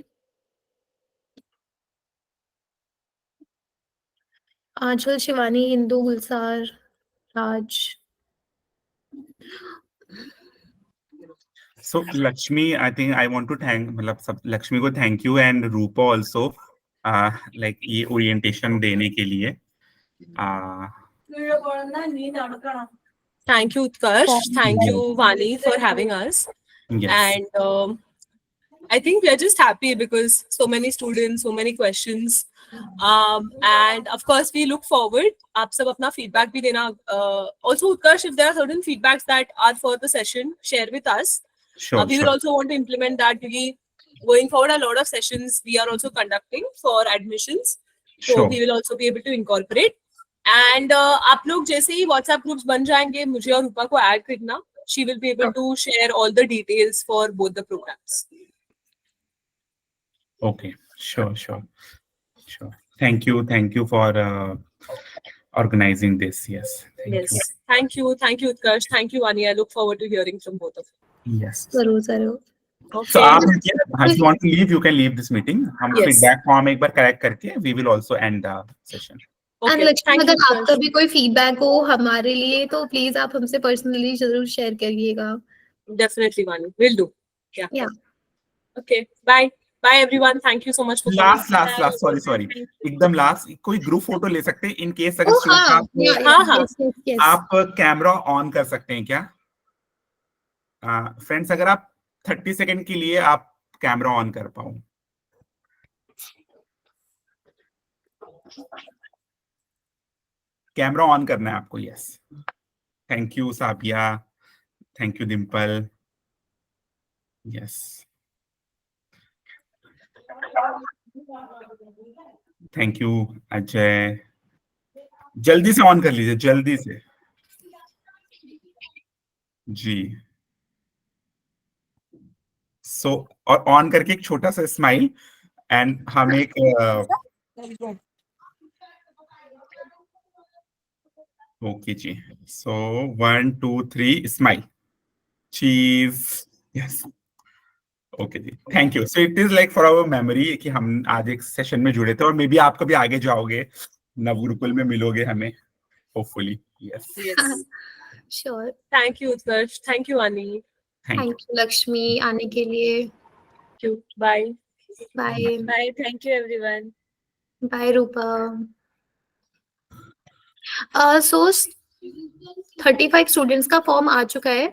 आंचल, शिवानी, हिंदू, गुलजार, राज। So Lakshmi, I think I want to thank मतलब सब लक्ष्मी को thank you and Rupa also like ये orientation देने के लिए। Thank you, Utkarsh. Thank you, Vani, for having us. Yes. And I think we are just happy because so many students, so many questions. And of course, we look forward. आप सब अपना feedback भी देना. Also, Utkarsh, if there are certain feedbacks that are for the session, share with us. Sure. We will also want to implement that because going forward, a lot of sessions we are also conducting for admissions. So Sure. we will also be able to incorporate. And आप लोग जैसे ही WhatsApp groups बन जाएंगे, मुझे और रूपा को add करना. She will be able to share all the details for both the programs. Okay. Sure. Thank you for organizing this. Yes. Thank you, Utkarsh. Thank you, Vani. I look forward to hearing from both of you. Yes. जरूर। Okay. So if you want to leave, you can leave this meeting. हम Yes. feedback form एक बार correct करके we will also end the session. Okay. And Lakshmi, Thank you, अगर आपका Utkarsh. भी कोई फीडबैक हो हमारे लिए तो प्लीज आप हमसे पर्सनली जरूर शेयर करिएगा। Definitely, Vani. Will do. Yeah. Okay. Bye, everyone. Thank you so much for Last. coming. Sorry. एकदम last कोई group photo ले सकते हैं in case अगर ओह students हाँ, आप yes. आप कैमरा ऑन कर सकते हैं क्या? फ्रेंड्स अगर आप 30 सेकंड के लिए आप कैमरा ऑन कर पाओ। कैमरा ऑन करना है आपको। Yes. Thank you Sabiya, thank you Dimple. Yes, thank you Ajay. जल्दी से ऑन कर लीजिए, जल्दी से जी। सो और ऑन करके एक छोटा सा स्माइल एंड हम एक ओके जी। So 1 2 3 smile, cheese. Yes, okay जी, thank you. So it is like for our memory कि हम आज एक सेशन में जुड़े थे और मे बी आप कभी आगे जाओगे, नवगुरुकुल में मिलोगे हमें, hopefully. Yes, sure. Thank you Utkarsh, thank you Vani, thank you Lakshmi आने के लिए। Bye bye bye, thank you everyone. Bye Rupa. So 35 students का फॉर्म आ चुका है।